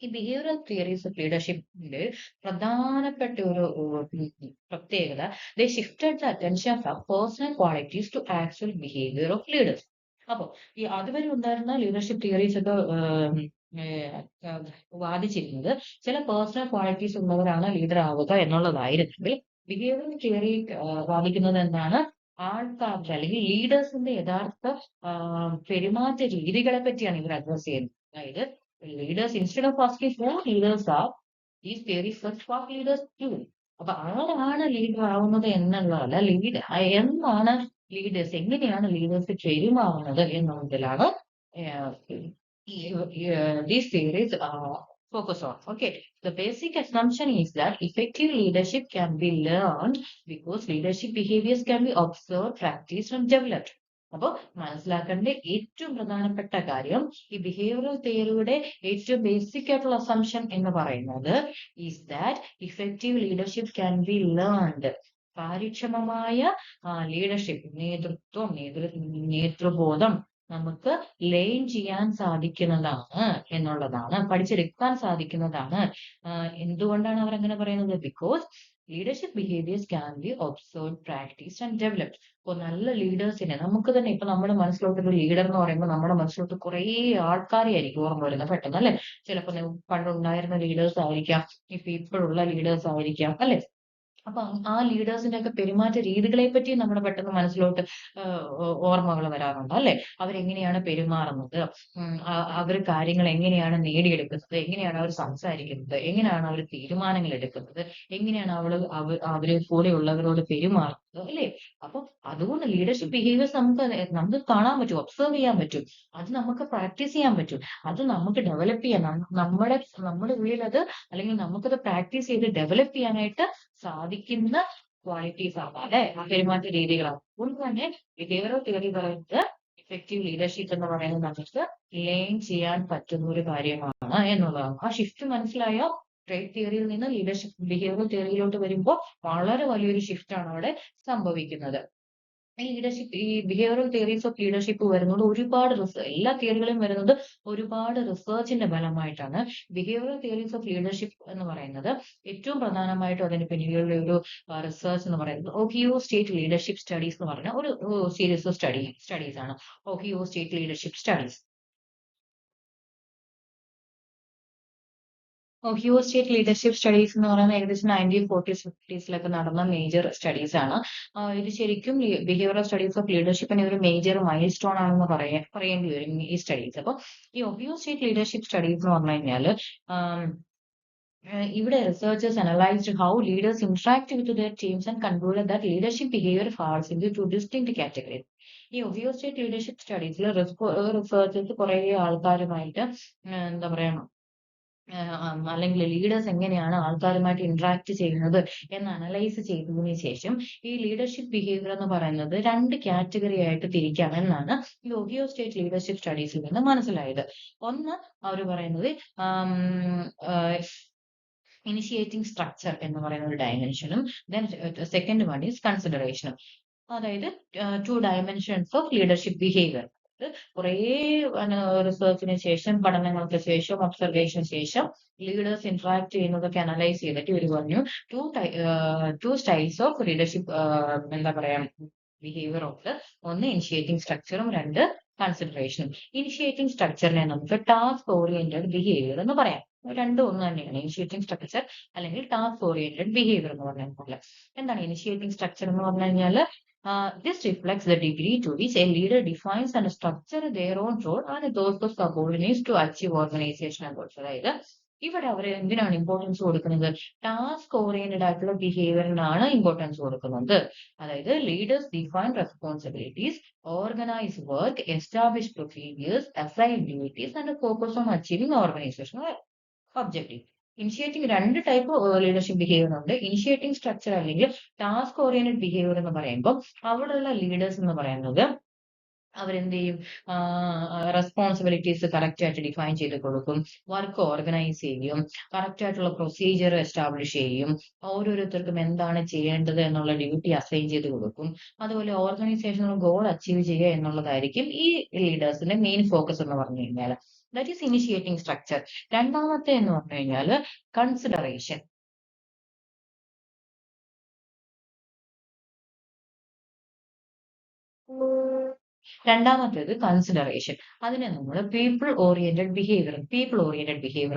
ഈ ബിഹേവിയറൽ തിയറീസ് ഓഫ് ലീഡർഷിപ്പിന്റെ പ്രധാനപ്പെട്ട ഒരു പ്രത്യേകത, they shifted the attention from personal qualities to actual behaviour of leaders. അപ്പോ ഈ അതുവരെ ഉണ്ടായിരുന്ന ലീഡർഷിപ്പ് തിയറീസ് ഒക്കെ വാദിച്ചിരുന്നത് ചില പേഴ്സണൽ ക്വാളിറ്റീസ് ഉള്ളവരാണ് ലീഡർ ആവുക എന്നുള്ളതായിരുന്നെങ്കിൽ ബിഹേവിയറൽ തിയറി വാദിക്കുന്നത് എന്താണ്? ആൾക്കാരുടെ അല്ലെങ്കിൽ ലീഡേഴ്സിന്റെ യഥാർത്ഥ പെരുമാറ്റ രീതികളെ പറ്റിയാണ് ഇവർ അഡ്രസ് ചെയ്യുന്നത്. അതായത് leaders instead of asking for leaders are these theory search for leaders to. അപ്പൊ ആരാണ് ലീഡർ ആവുന്നത് എന്നുള്ളതല്ല, എന്താണ് ലീഡേഴ്സ്, എങ്ങനെയാണ് ലീഡേഴ്സ് പെരുമാറുന്നത് എന്നുള്ളതിലാണ് these theories focus on. Okay, the basic assumption is that effective leadership can be learned because leadership behaviors can be observed, practiced and developed. അപ്പോൾ മനസ്സിലാക്കേണ്ട ഏറ്റവും പ്രധാനപ്പെട്ട കാര്യം, ഈ ബിഹേവിയറൽ തിയറിയുടെ ഏറ്റവും ബേസിക് ആയിട്ടുള്ള അസംഷൻ എന്ന് പറയുന്നത് is that effective leadership can be learned. കാര്യക്ഷമമായ ലീഡർഷിപ്പ്, നേതൃബോധം നമുക്ക് ലേൺ ചെയ്യാൻ സാധിക്കുന്നതാണ് എന്നുള്ളതാണ്, പഠിച്ചെടുക്കാൻ സാധിക്കുന്നതാണ്. എന്തുകൊണ്ടാണ് അവർ അങ്ങനെ പറയുന്നത്? Because leadership behaviours can be observe, practice and developed. ഇപ്പോൾ നല്ല ലീഡേഴ്സിനെ നമുക്ക് തന്നെ ഇപ്പൊ നമ്മുടെ മനസ്സിലോട്ട് ഒരു ലീഡർ എന്ന് പറയുമ്പോൾ നമ്മുടെ മനസ്സിലോട്ട് കുറേ ആൾക്കാരെ ആയിരിക്കും ഓർമ്മ വരുന്നത് പെട്ടെന്ന്, അല്ലെ? ചിലപ്പോൾ പണ്ടുണ്ടായിരുന്ന ലീഡേഴ്സ് ആയിരിക്കാം, ഇപ്പൊ ഇപ്പോഴുള്ള ലീഡേഴ്സ് ആയിരിക്കാം, അല്ലെ? അപ്പൊ ആ ലീഡേഴ്സിന്റെ ഒക്കെ പെരുമാറ്റ രീതികളെ പറ്റി നമ്മുടെ പെട്ടെന്ന് മനസ്സിലോട്ട് ഓർമ്മകൾ വരാറുണ്ട്, അല്ലെ? അവരെങ്ങനെയാണ് പെരുമാറുന്നത്, അവർ കാര്യങ്ങൾ എങ്ങനെയാണ് നേടിയെടുക്കുന്നത്, എങ്ങനെയാണ് അവർ സംസാരിക്കുന്നത്, എങ്ങനെയാണ് അവർ തീരുമാനങ്ങൾ എടുക്കുന്നത്, എങ്ങനെയാണ് അവര് കൂടെയുള്ളവരോട് പെരുമാറുന്നത്, അല്ലെ? അപ്പൊ അതുകൊണ്ട് ലീഡർഷിപ്പ് ബിഹേവിയേഴ്സ് നമുക്ക് കാണാൻ പറ്റും, ഒബ്സർവ് ചെയ്യാൻ പറ്റും, അത് നമുക്ക് പ്രാക്ടീസ് ചെയ്യാൻ പറ്റും, അത് നമുക്ക് ഡെവലപ്പ് ചെയ്യാൻ, നമ്മുടെ ഉള്ളിൽ അത്, അല്ലെങ്കിൽ നമുക്കത് പ്രാക്ടീസ് ചെയ്ത് ഡെവലപ്പ് ചെയ്യാനായിട്ട് സാധിക്കുന്ന ക്വാളിറ്റീസ് ആണ്, അല്ലെ? പെരുമാറ്റ രീതികളാണ്. അതുകൊണ്ട് തന്നെ ബിഹേവിയറൽ തിയറി പറയുന്നത് ഇഫക്റ്റീവ് ലീഡർഷിപ്പ് എന്ന് പറയുന്നത് നമുക്ക് ലേൺ ചെയ്യാൻ പറ്റുന്ന ഒരു കാര്യമാണ് എന്നുള്ളതാണ്. ആ ഷിഫ്റ്റ് മനസ്സിലായോ? ട്രേഡ് തിയറിയിൽ നിന്ന് ലീഡർഷിപ്പ് ബിഹേവിയറൽ തിയറിയിലോട്ട് വരുമ്പോൾ വളരെ വലിയൊരു ഷിഫ്റ്റ് ആണ് അവിടെ സംഭവിക്കുന്നത്. ഈ ലീഡർഷിപ്പ് ഈ ബിഹേവിയറൽ തിയറീസ് ഓഫ് ലീഡർഷിപ്പ് വരുന്നത് ഒരുപാട് എല്ലാ തിയറികളും വരുന്നത് ഒരുപാട് റിസർച്ചിന്റെ ഫലമായിട്ടാണ്. ബിഹേവിയറൽ തിയറീസ് ഓഫ് ലീഡർഷിപ്പ് എന്ന് പറയുന്നത് ഏറ്റവും പ്രധാനമായിട്ടും അതിന് പിന്നിലുള്ള ഒരു റിസർച്ച് എന്ന് പറയുന്നത് ഒഹിയോ സ്റ്റേറ്റ് ലീഡർഷിപ്പ് സ്റ്റഡീസ് എന്ന് പറഞ്ഞ ഒരു സീരീസ് ഓഫ് സ്റ്റഡീസ് ആണ്. Ohio state leadership studies. Ohio state leadership studies എന്ന് പറയുന്നത് ഏകദേശം 1940s 50s നടന്ന മേജർ സ്റ്റഡീസ് ആണ്. ഇത് ശരിക്കും ബിഹേവിയറൽ സ്റ്റഡീസ് ഓഫ് ലീഡർഷിപ്പിന് ഒരു മേജർ മൈൽ സ്റ്റോൺ ആണെന്ന് പറയേണ്ടി വരും ഈ സ്റ്റഡീസ്. അപ്പൊ ഈ ഒഹിയോ സ്റ്റേറ്റ് ലീഡർഷിപ്പ് സ്റ്റഡീസ് എന്ന് പറഞ്ഞു കഴിഞ്ഞാൽ ഇവിടെ researchers analysed how leaders interact with their teams and concluded that leadership behaviour falls in two distinct categories. ഈ ഒഹിയോ സ്റ്റേറ്റ് ലീഡർഷിപ്പ് സ്റ്റഡീസിൽ റിസർച്ചേഴ്സ് കുറെ ആൾക്കാരുമായിട്ട് എന്താ പറയാ അല്ലെങ്കിൽ ലീഡേഴ്സ് എങ്ങനെയാണ് ആൾക്കാരുമായിട്ട് ഇന്ററാക്ട് ചെയ്യുന്നത് എന്ന് അനലൈസ് ചെയ്തതിനു ശേഷം ഈ ലീഡർഷിപ്പ് ബിഹേവിയർ എന്ന് പറയുന്നത് 2 കാറ്റഗറി ആയിട്ട് തിരിക്കാമെന്നാണ് ഈ ഒഹിയോ സ്റ്റേറ്റ് ലീഡർഷിപ്പ് സ്റ്റഡീസിൽ നിന്ന് മനസ്സിലായത്. ഒന്ന് അവർ പറയുന്നത് ഇനിഷ്യേറ്റിംഗ് സ്ട്രക്ചർ എന്ന് പറയുന്ന ഒരു ഡയമെൻഷനും സെക്കൻഡ് വൺ ഈസ് കൺസിഡറേഷനും. അതായത് 2 ഡയമെൻഷൻസ് ഓഫ് ലീഡർഷിപ്പ് ബിഹേവിയർ. കുറേ റിസർച്ചിന് ശേഷം, പഠനങ്ങൾക്ക് ശേഷം, ഒബ്സർവേഷന് ശേഷം ലീഡേഴ്സ് ഇന്ററാക്ട് ചെയ്യുന്നതൊക്കെ അനലൈസ് ചെയ്തിട്ട് ഇവർ പറഞ്ഞു ടു സ്റ്റൈൽസ് ഓഫ് ലീഡർഷിപ്പ് എന്താ പറയാ ബിഹേവിയർ ഉണ്ട്. ഒന്ന് ഇനിഷ്യേറ്റിംഗ് സ്ട്രക്ചറും, 2 കൺസിഡറേഷനും. ഇനിഷ്യേറ്റിംഗ് സ്ട്രക്ചറിനെ നമുക്ക് ടാസ്ക് ഓറിയന്റഡ് ബിഹേവിയർ എന്ന് പറയാം. രണ്ടും ഒന്ന് തന്നെയാണ്, ഇനിഷ്യേറ്റിംഗ് സ്ട്രക്ചർ അല്ലെങ്കിൽ ടാസ്ക് ഓറിയന്റഡ് ബിഹേവിയർ എന്ന് പറഞ്ഞാൽ. എന്താണ് ഇനിഷ്യേറ്റിംഗ് സ്ട്രക്ചർ എന്ന് പറഞ്ഞു കഴിഞ്ഞാൽ this reflects the degree to which a leader defines and structures their own role and those of subordinates to achieve organizational goals. അതായത് ഇവിടെ അവർ എന്തിനാണ് ഇമ്പോർട്ടൻസ് കൊടുക്കുന്നത്? ടാസ്ക് ഓറിയന്റഡ് ആയിട്ടുള്ള ബിഹേവിയറിനാണ് ഇമ്പോർട്ടൻസ് കൊടുക്കുന്നത്. അതായത് leaders define responsibilities, organise work, establish procedures, assign duties and focus on achieving organisational objective. Initiating 2 type leadership behaviour ഉണ്ട്. Initiating structure അല്ലെങ്കിൽ task oriented behaviour എന്ന് പറയുമ്പോൾ അവിടെയുള്ള ലീഡേഴ്സ് എന്ന് പറയുന്നത് അവരെന്ത് ചെയ്യും? റെസ്പോൺസിബിലിറ്റീസ് കറക്റ്റ് ആയിട്ട് ഡിഫൈൻ ചെയ്ത് കൊടുക്കും, വർക്ക് ഓർഗനൈസ് ചെയ്യും, കറക്റ്റ് ആയിട്ടുള്ള പ്രൊസീജിയർ എസ്റ്റാബ്ലിഷ് ചെയ്യും, ഓരോരുത്തർക്കും എന്താണ് ചെയ്യേണ്ടത് എന്നുള്ള ഡ്യൂട്ടി അസൈൻ ചെയ്ത് കൊടുക്കും. അതുപോലെ ഓർഗനൈസേഷണൽ ഗോൾ അച്ചീവ് ചെയ്യുക എന്നുള്ളതായിരിക്കും ഈ ലീഡേഴ്സിന്റെ മെയിൻ ഫോക്കസ് എന്ന് പറഞ്ഞു കഴിഞ്ഞാൽ. That is initiating structure. രണ്ടാമത്തെ എന്ന് പറഞ്ഞു കഴിഞ്ഞാൽ കൺസിഡറേഷൻ. രണ്ടാമത്തേത് കൺസിഡറേഷൻ. അതിനെ നമ്മൾ പീപ്പിൾ ഓറിയന്റഡ് ബിഹേവിയർ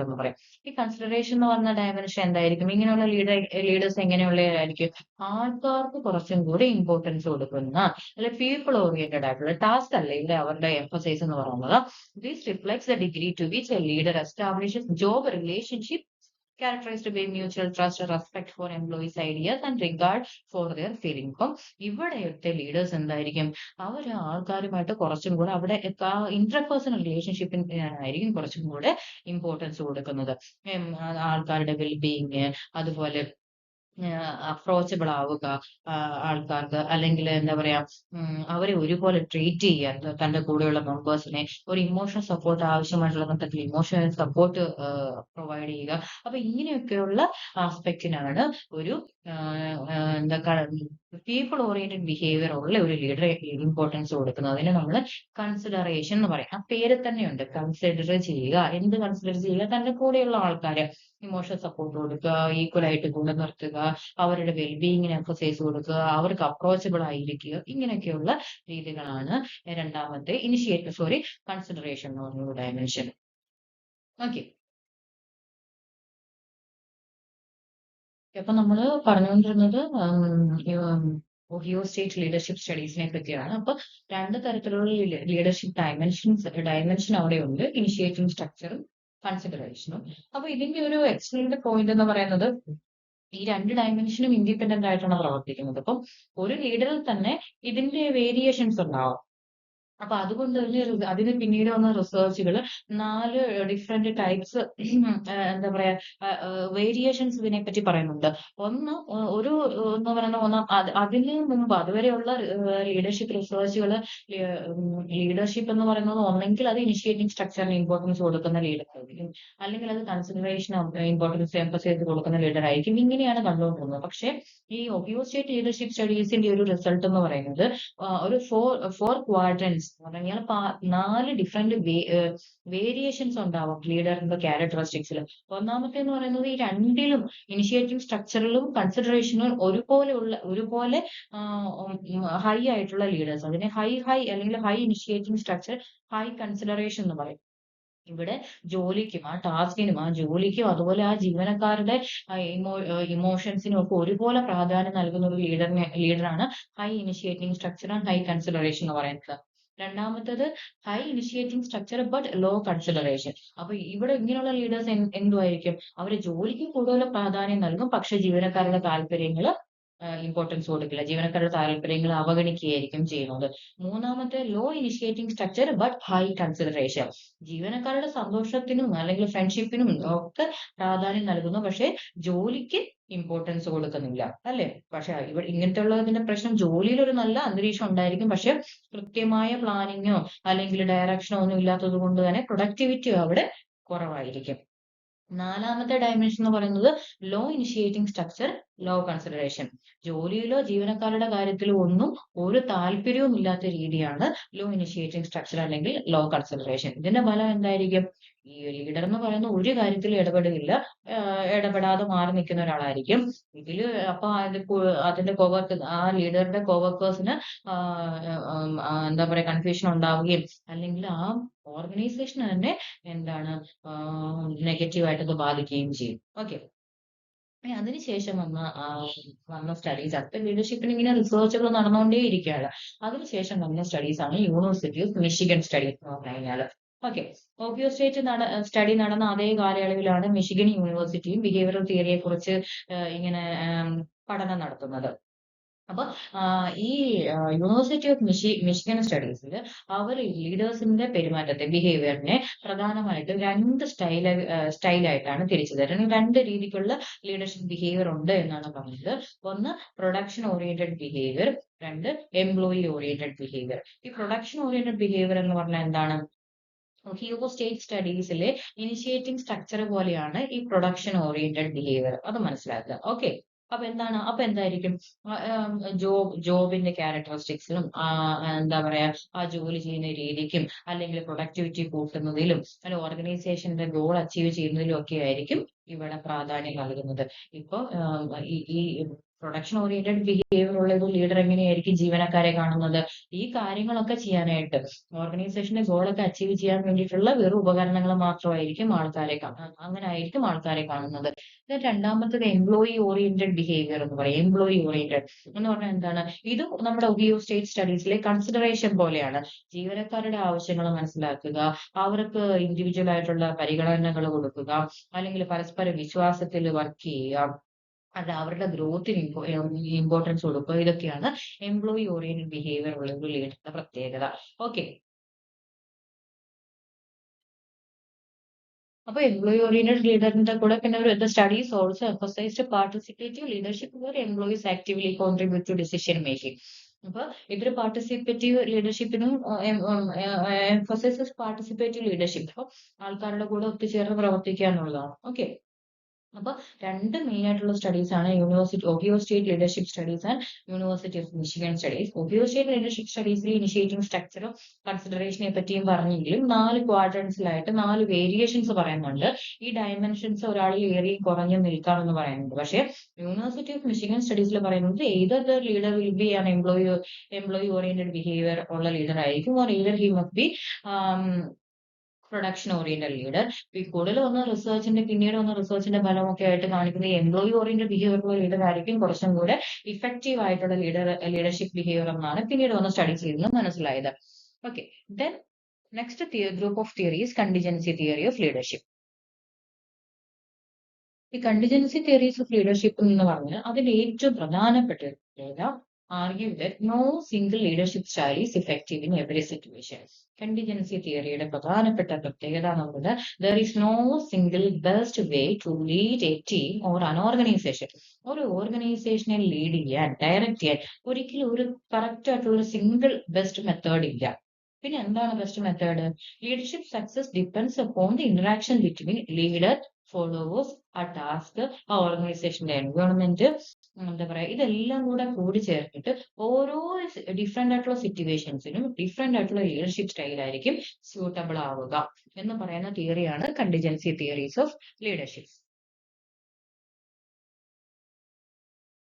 എന്ന് പറയും. ഈ കൺസിഡറേഷൻ എന്ന് പറഞ്ഞ ഡയമെൻഷൻ എന്തായിരിക്കും? ഇങ്ങനെയുള്ള ലീഡേഴ്സ് എങ്ങനെയുള്ളതായിരിക്കും? ആൾക്കാർക്ക് കുറച്ചും കൂടി ഇമ്പോർട്ടൻസ് കൊടുക്കുന്ന, അല്ലെ പീപ്പിൾ ഓറിയന്റഡ് ആയിട്ടുള്ള ടാസ്ക് അല്ല ഇവിടെ അവരുടെ എംഫസൈസ് എന്ന് പറയുന്നത്. This reflects the degree to which a leader establishes job relationship characterized by mutual trust, respect for employees' ideas and regard for their feelings. അപ്പം ഇവിടെയൊക്കെ ലീഡേഴ്സ് എന്തായിരിക്കും? അവർ ആൾക്കാരുമായിട്ട് കുറച്ചും കൂടെ അവിടെ ഇന്റർപേഴ്സണൽ റിലേഷൻഷിപ്പിനായിരിക്കും കുറച്ചും കൂടെ ഇമ്പോർട്ടൻസ് കൊടുക്കുന്നത്. ആൾക്കാരുടെ വെൽബീയിങ്, അതുപോലെ അപ്രോച്ചബിൾ ആവുക ആൾക്കാർക്ക്, അല്ലെങ്കിൽ എന്താ പറയാ അവരെ ഒരുപോലെ ട്രീറ്റ് ചെയ്യുക, തന്റെ കൂടെയുള്ള മെമ്പേഴ്സിനെ ഒരു ഇമോഷണൽ സപ്പോർട്ട് ആവശ്യമായിട്ടുള്ള മൊത്തത്തിൽ ഇമോഷണൽ സപ്പോർട്ട് പ്രൊവൈഡ് ചെയ്യുക. അപ്പൊ ഇങ്ങനെയൊക്കെയുള്ള ആസ്പെക്റ്റിനാണ് ഒരു എന്താ പീപ്പിൾ ഓറിയന്റഡ് ബിഹേവിയർ ഉള്ള ഒരു ലീഡർ ഇമ്പോർട്ടൻസ് കൊടുക്കുന്നത്. അതിന് നമ്മൾ കൺസിഡറേഷൻ എന്ന് പറയും. ആ പേര് തന്നെയുണ്ട്, കൺസിഡർ ചെയ്യുക. എന്ത് കൺസിഡർ ചെയ്യുക? തന്റെ കൂടെയുള്ള ആൾക്കാരെ ഇമോഷണൽ സപ്പോർട്ട് കൊടുക്കുക, ഈക്വൽ ആയിട്ട് കൂടെ നിർത്തുക, അവരുടെ വെൽബീയിങ്ങിന് എംഫസൈസ് കൊടുക്കുക, അവർക്ക് അപ്രോച്ചബിൾ ആയിരിക്കുക. ഇങ്ങനെയൊക്കെയുള്ള രീതികളാണ് രണ്ടാമത്തെ കൺസിഡറേഷൻ എന്ന് പറഞ്ഞ ഡയമെൻഷൻ. ഓക്കെ, അപ്പൊ നമ്മൾ പറഞ്ഞുകൊണ്ടിരുന്നത് ഒഹിയോ സ്റ്റേറ്റ് ലീഡർഷിപ്പ് സ്റ്റഡീസിനെ പറ്റിയാണ്. അപ്പൊ 2 തരത്തിലുള്ള ലീഡർഷിപ്പ് ഡയമെൻഷൻ അവിടെ ഉണ്ട്, ഇനിഷ്യേറ്റിംഗ് സ്ട്രക്ചറും കൺസിഡറേഷനും. അപ്പൊ ഇതിന്റെ ഒരു എക്സലന്റ് പോയിന്റ് എന്ന് പറയുന്നത് ഈ 2 ഡയമെൻഷനും ഇൻഡിപെൻഡന്റ് ആയിട്ടാണ് പ്രവർത്തിക്കുന്നത്. അപ്പം ഒരു ലീഡറിൽ തന്നെ ഇതിന്റെ വേരിയേഷൻസ് ഉണ്ടാവും. അപ്പൊ അതുകൊണ്ട് തന്നെ അതിന് പിന്നീട് വന്ന റിസർച്ചുകൾ 4 ഡിഫറെന്റ് ടൈപ്സ് എന്താ പറയാ വേരിയേഷൻസ് ഇതിനെപ്പറ്റി പറയുന്നുണ്ട്. ഒന്ന് ഒരു എന്ന് പറയുന്ന അതിന് മുമ്പ് അതുവരെയുള്ള ലീഡർഷിപ്പ് റിസർച്ചുകൾ ലീഡർഷിപ്പ് എന്ന് പറയുന്നത് ഒന്നെങ്കിൽ അത് ഇനിഷ്യേറ്റിംഗ് സ്ട്രക്ചറിന് ഇമ്പോർട്ടൻസ് കൊടുക്കുന്ന ലീഡർ ആയിരിക്കും, അല്ലെങ്കിൽ അത് കൺസിഡറേഷൻ ഇമ്പോർട്ടൻസ് എംഫസൈസ് കൊടുക്കുന്ന ലീഡർ ആയിരിക്കും. ഇങ്ങനെയാണ് കണ്ടുകൊണ്ടിരുന്നത്. പക്ഷേ ഈ ഒഹിയോ സ്റ്റേറ്റ് ലീഡർഷിപ്പ് സ്റ്റഡീസിന്റെ ഒരു റിസൾട്ട് എന്ന് പറയുന്നത് ഒരു ഫോർ ക്വാഡ്രൻസ് എന്ന് പറഞ്ഞാൽ 4 ഡിഫറെന്റ് വേരിയേഷൻസ് ഉണ്ടാവും ലീഡറിന്റെ ക്യാരക്ടറിസ്റ്റിക്സിൽ. ഒന്നാമത്തെ പറയുന്നത് ഈ രണ്ടിലും ഇനിഷ്യേറ്റീവ് സ്ട്രക്ചറിലും കൺസിഡറേഷനും ഒരുപോലെ ഹൈ ആയിട്ടുള്ള ലീഡേഴ്സ്, അതിനെ ഹൈ അല്ലെങ്കിൽ high initiative structure, high consideration എന്ന് പറയും. ഇവിടെ ജോലിക്കും ആ ടാസ്കിനും ആ ജോലിക്കും അതുപോലെ ആ ജീവനക്കാരുടെ ഇമോഷൻസിനും ഒക്കെ ഒരുപോലെ പ്രാധാന്യം നൽകുന്ന ഒരു ലീഡറാണ് high initiating structure and high consideration എന്ന് പറയുന്നത്. രണ്ടാമത്തേത് high initiating structure but low consideration. അപ്പൊ ഇവിടെ ഇങ്ങനെയുള്ള ലീഡേഴ്സ് എന്തുമായിരിക്കും? അവര് ജോലിക്ക് കൂടുതൽ പ്രാധാന്യം നൽകും, പക്ഷെ ജീവനക്കാരുടെ താല്പര്യങ്ങൾ ഇമ്പോർട്ടൻസ് കൊടുക്കില്ല, ജീവനക്കാരുടെ താല്പര്യങ്ങൾ അവഗണിക്കുകയായിരിക്കും ചെയ്യുന്നത്. മൂന്നാമത്തെ low initiating structure but high consideration. ജീവനക്കാരുടെ സന്തോഷത്തിനും അല്ലെങ്കിൽ ഫ്രണ്ട്ഷിപ്പിനും ഒക്കെ പ്രാധാന്യം നൽകുന്നു, പക്ഷെ ജോലിക്ക് ഇമ്പോർട്ടൻസ് കൊടുക്കുന്നില്ല, അല്ലെ? പക്ഷെ ഇവിടെ ഇങ്ങനത്തെ ഉള്ളതിന്റെ പ്രശ്നം, ജോലിയിൽ ഒരു നല്ല അന്തരീക്ഷം ഉണ്ടായിരിക്കും, പക്ഷെ കൃത്യമായ പ്ലാനിങ്ങോ അല്ലെങ്കിൽ ഡയറക്ഷനോ ഒന്നും ഇല്ലാത്തത് കൊണ്ട് തന്നെ പ്രൊഡക്ടിവിറ്റി അവിടെ കുറവായിരിക്കും. നാലാമത്തെ ഡയമെൻഷൻ എന്ന് പറയുന്നത് low initiating structure, low consideration. ജോലിയിലോ ജീവനക്കാരുടെ കാര്യത്തിലോ ഒന്നും ഒരു താല്പര്യവും ഇല്ലാത്ത രീതിയാണ് ലോ ഇനിഷ്യേറ്റിംഗ് സ്ട്രക്ചർ അല്ലെങ്കിൽ ലോ കൺസിഡറേഷൻ. ഇതിന്റെ ഫലം എന്തായിരിക്കും? ഈ ലീഡർ എന്ന് പറയുന്ന ഒരു കാര്യത്തിൽ ഇടപെടുകയില്ല, ഇടപെടാതെ മാറി നിൽക്കുന്ന ഒരാളായിരിക്കും. ഇതില് അപ്പൊ അതിന്റെ ആ ലീഡറുടെ കോവർക്കേഴ്സിന് എന്താ പറയാ കൺഫ്യൂഷൻ ഉണ്ടാവുകയും അല്ലെങ്കിൽ ആ ഓർഗനൈസേഷൻ തന്നെ എന്താണ് നെഗറ്റീവായിട്ട് അത് ബാധിക്കുകയും ചെയ്യും. ഓക്കെ. അതിനുശേഷം വന്ന സ്റ്റഡീസ്, അടുത്ത ലീഡർഷിപ്പിന് ഇങ്ങനെ റിസർച്ചുകൾ നടന്നുകൊണ്ടേ ഇരിക്കുകയാണ്. അതിനുശേഷം വന്ന സ്റ്റഡീസ് ആണ് യൂണിവേഴ്സിറ്റി ഓഫ് മിഷിഗൺ സ്റ്റഡീസ് എന്ന് പറഞ്ഞു കഴിഞ്ഞാൽ. ഓക്കെ. ഓഹിയോ സ്റ്റേറ്റ് സ്റ്റഡി നടന്ന അതേ കാലയളവിലാണ് മിഷിഗൺ യൂണിവേഴ്സിറ്റിയും ബിഹേവിയറൽ തിയറിയെ കുറിച്ച് ഇങ്ങനെ പഠനം നടത്തുന്നത്. അപ്പൊ ഈ യൂണിവേഴ്സിറ്റി ഓഫ് മിഷിഗൺ സ്റ്റഡീസിൽ അവർ ലീഡേഴ്സിന്റെ പെരുമാറ്റത്തെ, ബിഹേവിയറിനെ പ്രധാനമായിട്ടും 2 സ്റ്റൈലായിട്ടാണ് തിരിച്ചു തരുന്നത്. 2 രീതിക്കുള്ള ലീഡർഷിപ്പ് ബിഹേവിയർ ഉണ്ട് എന്നാണ് പറഞ്ഞത്. ഒന്ന് production oriented behaviour, 2 employee oriented behaviour. ഈ പ്രൊഡക്ഷൻ ഓറിയന്റഡ് ബിഹേവിയർ എന്ന് പറഞ്ഞാൽ എന്താണ്? ഒഹിയോ സ്റ്റേറ്റ് സ്റ്റഡീസിലെ ഇനിഷ്യേറ്റിംഗ് സ്ട്രക്ചർ പോലെയാണ് ഈ പ്രൊഡക്ഷൻ ഓറിയന്റഡ് ബിഹേവിയർ. അത് മനസ്സിലാക്കുക. ഓക്കെ. അപ്പൊ എന്തായിരിക്കും? ജോബിന്റെ ക്യാരക്ടറിസ്റ്റിക്സിനും എന്താ പറയാ ആ ജോലി ചെയ്യുന്ന രീതിക്കും അല്ലെങ്കിൽ പ്രൊഡക്ടിവിറ്റി കൂട്ടുന്നതിലും അല്ലെങ്കിൽ ഓർഗനൈസേഷന്റെ ഗോൾ അച്ചീവ് ചെയ്യുന്നതിലും ഒക്കെ ആയിരിക്കും ഇവിടെ പ്രാധാന്യം നൽകുന്നത്. ഇപ്പൊ ഈ പ്രൊഡക്ഷൻ ഓറിയന്റഡ് ബിഹേവിയർ ഉള്ള ഒരു ലീഡർ എങ്ങനെയായിരിക്കും ജീവനക്കാരെ കാണുന്നത്? ഈ കാര്യങ്ങളൊക്കെ ചെയ്യാനായിട്ട്, ഓർഗനൈസേഷന്റെ ഗോളൊക്കെ അച്ചീവ് ചെയ്യാൻ വേണ്ടിയിട്ടുള്ള വെറും ഉപകരണങ്ങൾ മാത്രമായിരിക്കും അങ്ങനെ ആയിരിക്കും ആൾക്കാരെ കാണുന്നത്. രണ്ടാമത്തത് എംപ്ലോയി ഓറിയന്റഡ് ബിഹേവിയർ എന്ന് പറയും. എംപ്ലോയി ഓറിയന്റഡ് എന്ന് പറഞ്ഞാൽ എന്താണ്? ഇത് നമ്മുടെ ഒഹിയോ സ്റ്റേറ്റ് സ്റ്റഡീസിലെ കൺസിഡറേഷൻ പോലെയാണ്. ജീവനക്കാരുടെ ആവശ്യങ്ങൾ മനസ്സിലാക്കുക, അവർക്ക് ഇൻഡിവിജ്വൽ ആയിട്ടുള്ള പരിഗണനകൾ കൊടുക്കുക, അല്ലെങ്കിൽ പരസ്പര വിശ്വാസത്തിൽ വർക്ക് ചെയ്യുക, അത് അവരുടെ ഗ്രോത്തിന് ഇമ്പോർട്ടൻസ് കൊടുക്കുക. ഇതൊക്കെയാണ് എംപ്ലോയി ഓറിയന്റഡ് ബിഹേവിയർ ഉള്ള ഒരു ലീഡറിന്റെ പ്രത്യേകത. ഓക്കെ. അപ്പൊ എംപ്ലോയി ഓറിയന്റഡ് ലീഡറിന്റെ കൂടെ പിന്നെ studies also emphasised participative leadership where employees actively contribute to decision making. അപ്പൊ ഇതൊരു പാർട്ടിസിപ്പേറ്റീവ് ലീഡർഷിപ്പിനും എംഫസൈസസ് പാർട്ടിസിപ്പേറ്റീവ് ലീഡർഷിപ്പ്, അപ്പൊ ആൾക്കാരുടെ കൂടെ ഒത്തുചേർന്ന് പ്രവർത്തിക്കുക എന്നുള്ളതാണ്. ഓക്കെ. അപ്പൊ 2 മെയിൻ ആയിട്ടുള്ള സ്റ്റഡീസ് ആണ് Ohio state leadership studies and University of Michigan studies. Ohio state leadership സ്റ്റഡീസിൽ ഇനിഷ്യേറ്റിംഗ് സ്ട്രക്ചറും കൺസിഡറേഷനെ പറ്റിയും പറഞ്ഞെങ്കിലും 4 ക്വാഡ്രൻസിലായിട്ട് 4 വേരിയേഷൻസ് പറയുന്നുണ്ട്. ഈ ഡയമെൻഷൻസ് ഒരാളിൽ ഏറിയും കുറഞ്ഞും നിൽക്കാമെന്ന് പറയുന്നുണ്ട്. പക്ഷേ യൂണിവേഴ്സിറ്റി ഓഫ് മിഷിഗൺ സ്റ്റഡീസിൽ പറയുന്നത് either the leader will be an employee oriented behavior ഉള്ള ലീഡർ ആയിരിക്കും, or either he must be production oriented leader. ഈ കൂടുതൽ പിന്നീട് വന്ന റിസർച്ചിന്റെ ഫലമൊക്കെ ആയിട്ട് കാണിക്കുന്നത് എംപ്ലോയി ഓറിയന്റഡ് ബിഹേവിയർ ഉള്ള ലീഡർ ആയിരിക്കും കുറച്ചും കൂടെ ഇഫക്റ്റീവ് ആയിട്ടുള്ള ലീഡർഷിപ്പ് ബിഹേവിയർ എന്നാണ് പിന്നീട് വന്ന സ്റ്റഡീസിൽ നിന്ന് മനസ്സിലായത്. Okay. Then next group of theory is contingency theory of leadership. ഈ കണ്ടിജൻസി തിയറീസ് ഓഫ് ലീഡർഷിപ്പ് എന്ന് പറഞ്ഞാൽ അതിൽ ഏറ്റവും പ്രധാനപ്പെട്ട argue that no single leadership style is effective in every situation. Contingency തിയറിയുടെ പ്രധാനപ്പെട്ട പ്രത്യേകത എന്നുള്ളത് there is no single best way to lead a team or an organization. ഒരു ഓർഗനൈസേഷനെ ലീഡ് ചെയ്യാൻ ഡയറക്റ്റ് ചെയ്യാൻ ഒരിക്കലും ഒരു കറക്റ്റ് ആയിട്ടുള്ള ഒരു സിംഗിൾ ബെസ്റ്റ് മെത്തേഡ് ഇല്ല. പിന്നെ എന്താണ് best method? Leadership success depends upon the interaction between leader, followers, ആ ടാസ്ക്, ആ ഓർഗനൈസേഷന്റെ എൻവയോൺമെന്റ്, എന്താ പറയാ, ഇതെല്ലാം കൂടെ കൂടി ചേർത്തിട്ട് ഓരോ ഡിഫറെന്റ് ആയിട്ടുള്ള സിറ്റുവേഷൻസിനും ഡിഫറെന്റ് ആയിട്ടുള്ള ലീഡർഷിപ്പ് സ്റ്റൈൽ ആയിരിക്കും സ്യൂട്ടബിൾ ആവുക എന്ന് പറയുന്ന തിയറിയാണ് contingency theories of leadership.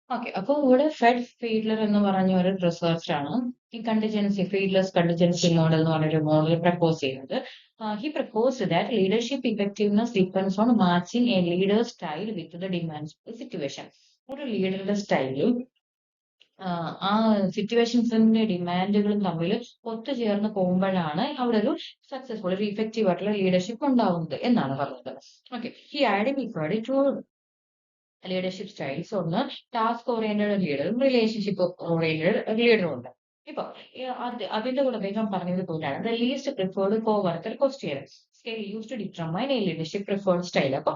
Okay, അപ്പൊ ഇവിടെ ഫ്രെഡ് ഫീഡ്ലർ എന്ന് പറഞ്ഞ ഒരു റിസർച്ച് ആണ് ഈ ഫീഡ്ലേഴ്സ് കണ്ടിജൻസി മോഡൽ എന്ന് പറഞ്ഞൊരു മോഡൽ പ്രപ്പോസ് ചെയ്യുന്നത്. He proposed that leadership effectiveness depends on matching a leader's style with the demands of the situation. ഒരു ലീഡറുടെ സ്റ്റൈലും ആ സിറ്റുവേഷൻസിന്റെ ഡിമാൻഡുകളും തമ്മിൽ ഒത്തുചേർന്ന് പോകുമ്പോഴാണ് അവിടെ ഒരു സക്സസ്ഫുൾ, ഒരു ഇഫക്റ്റീവ് ആയിട്ടുള്ള ലീഡർഷിപ്പ് ഉണ്ടാവുന്നത് എന്നാണ് പറഞ്ഞത്. ഓക്കെ, ഈ ഐഡന്റിഫൈഡ് ടു ലീഡർഷിപ്പ് സ്റ്റൈൽസ്. ഒന്ന് ടാസ്ക് ഓറിയന്റഡ് ലീഡറും റിലേഷൻഷിപ്പ് ഓറിയന്റഡ് ലീഡറും ഉണ്ട്. ഇപ്പൊ അതിന്റെ കൂടെ അദ്ദേഹം പറഞ്ഞതുപോലെയാണ് the least preferred coworker question scale use to determine a leadership preferred style. അപ്പൊ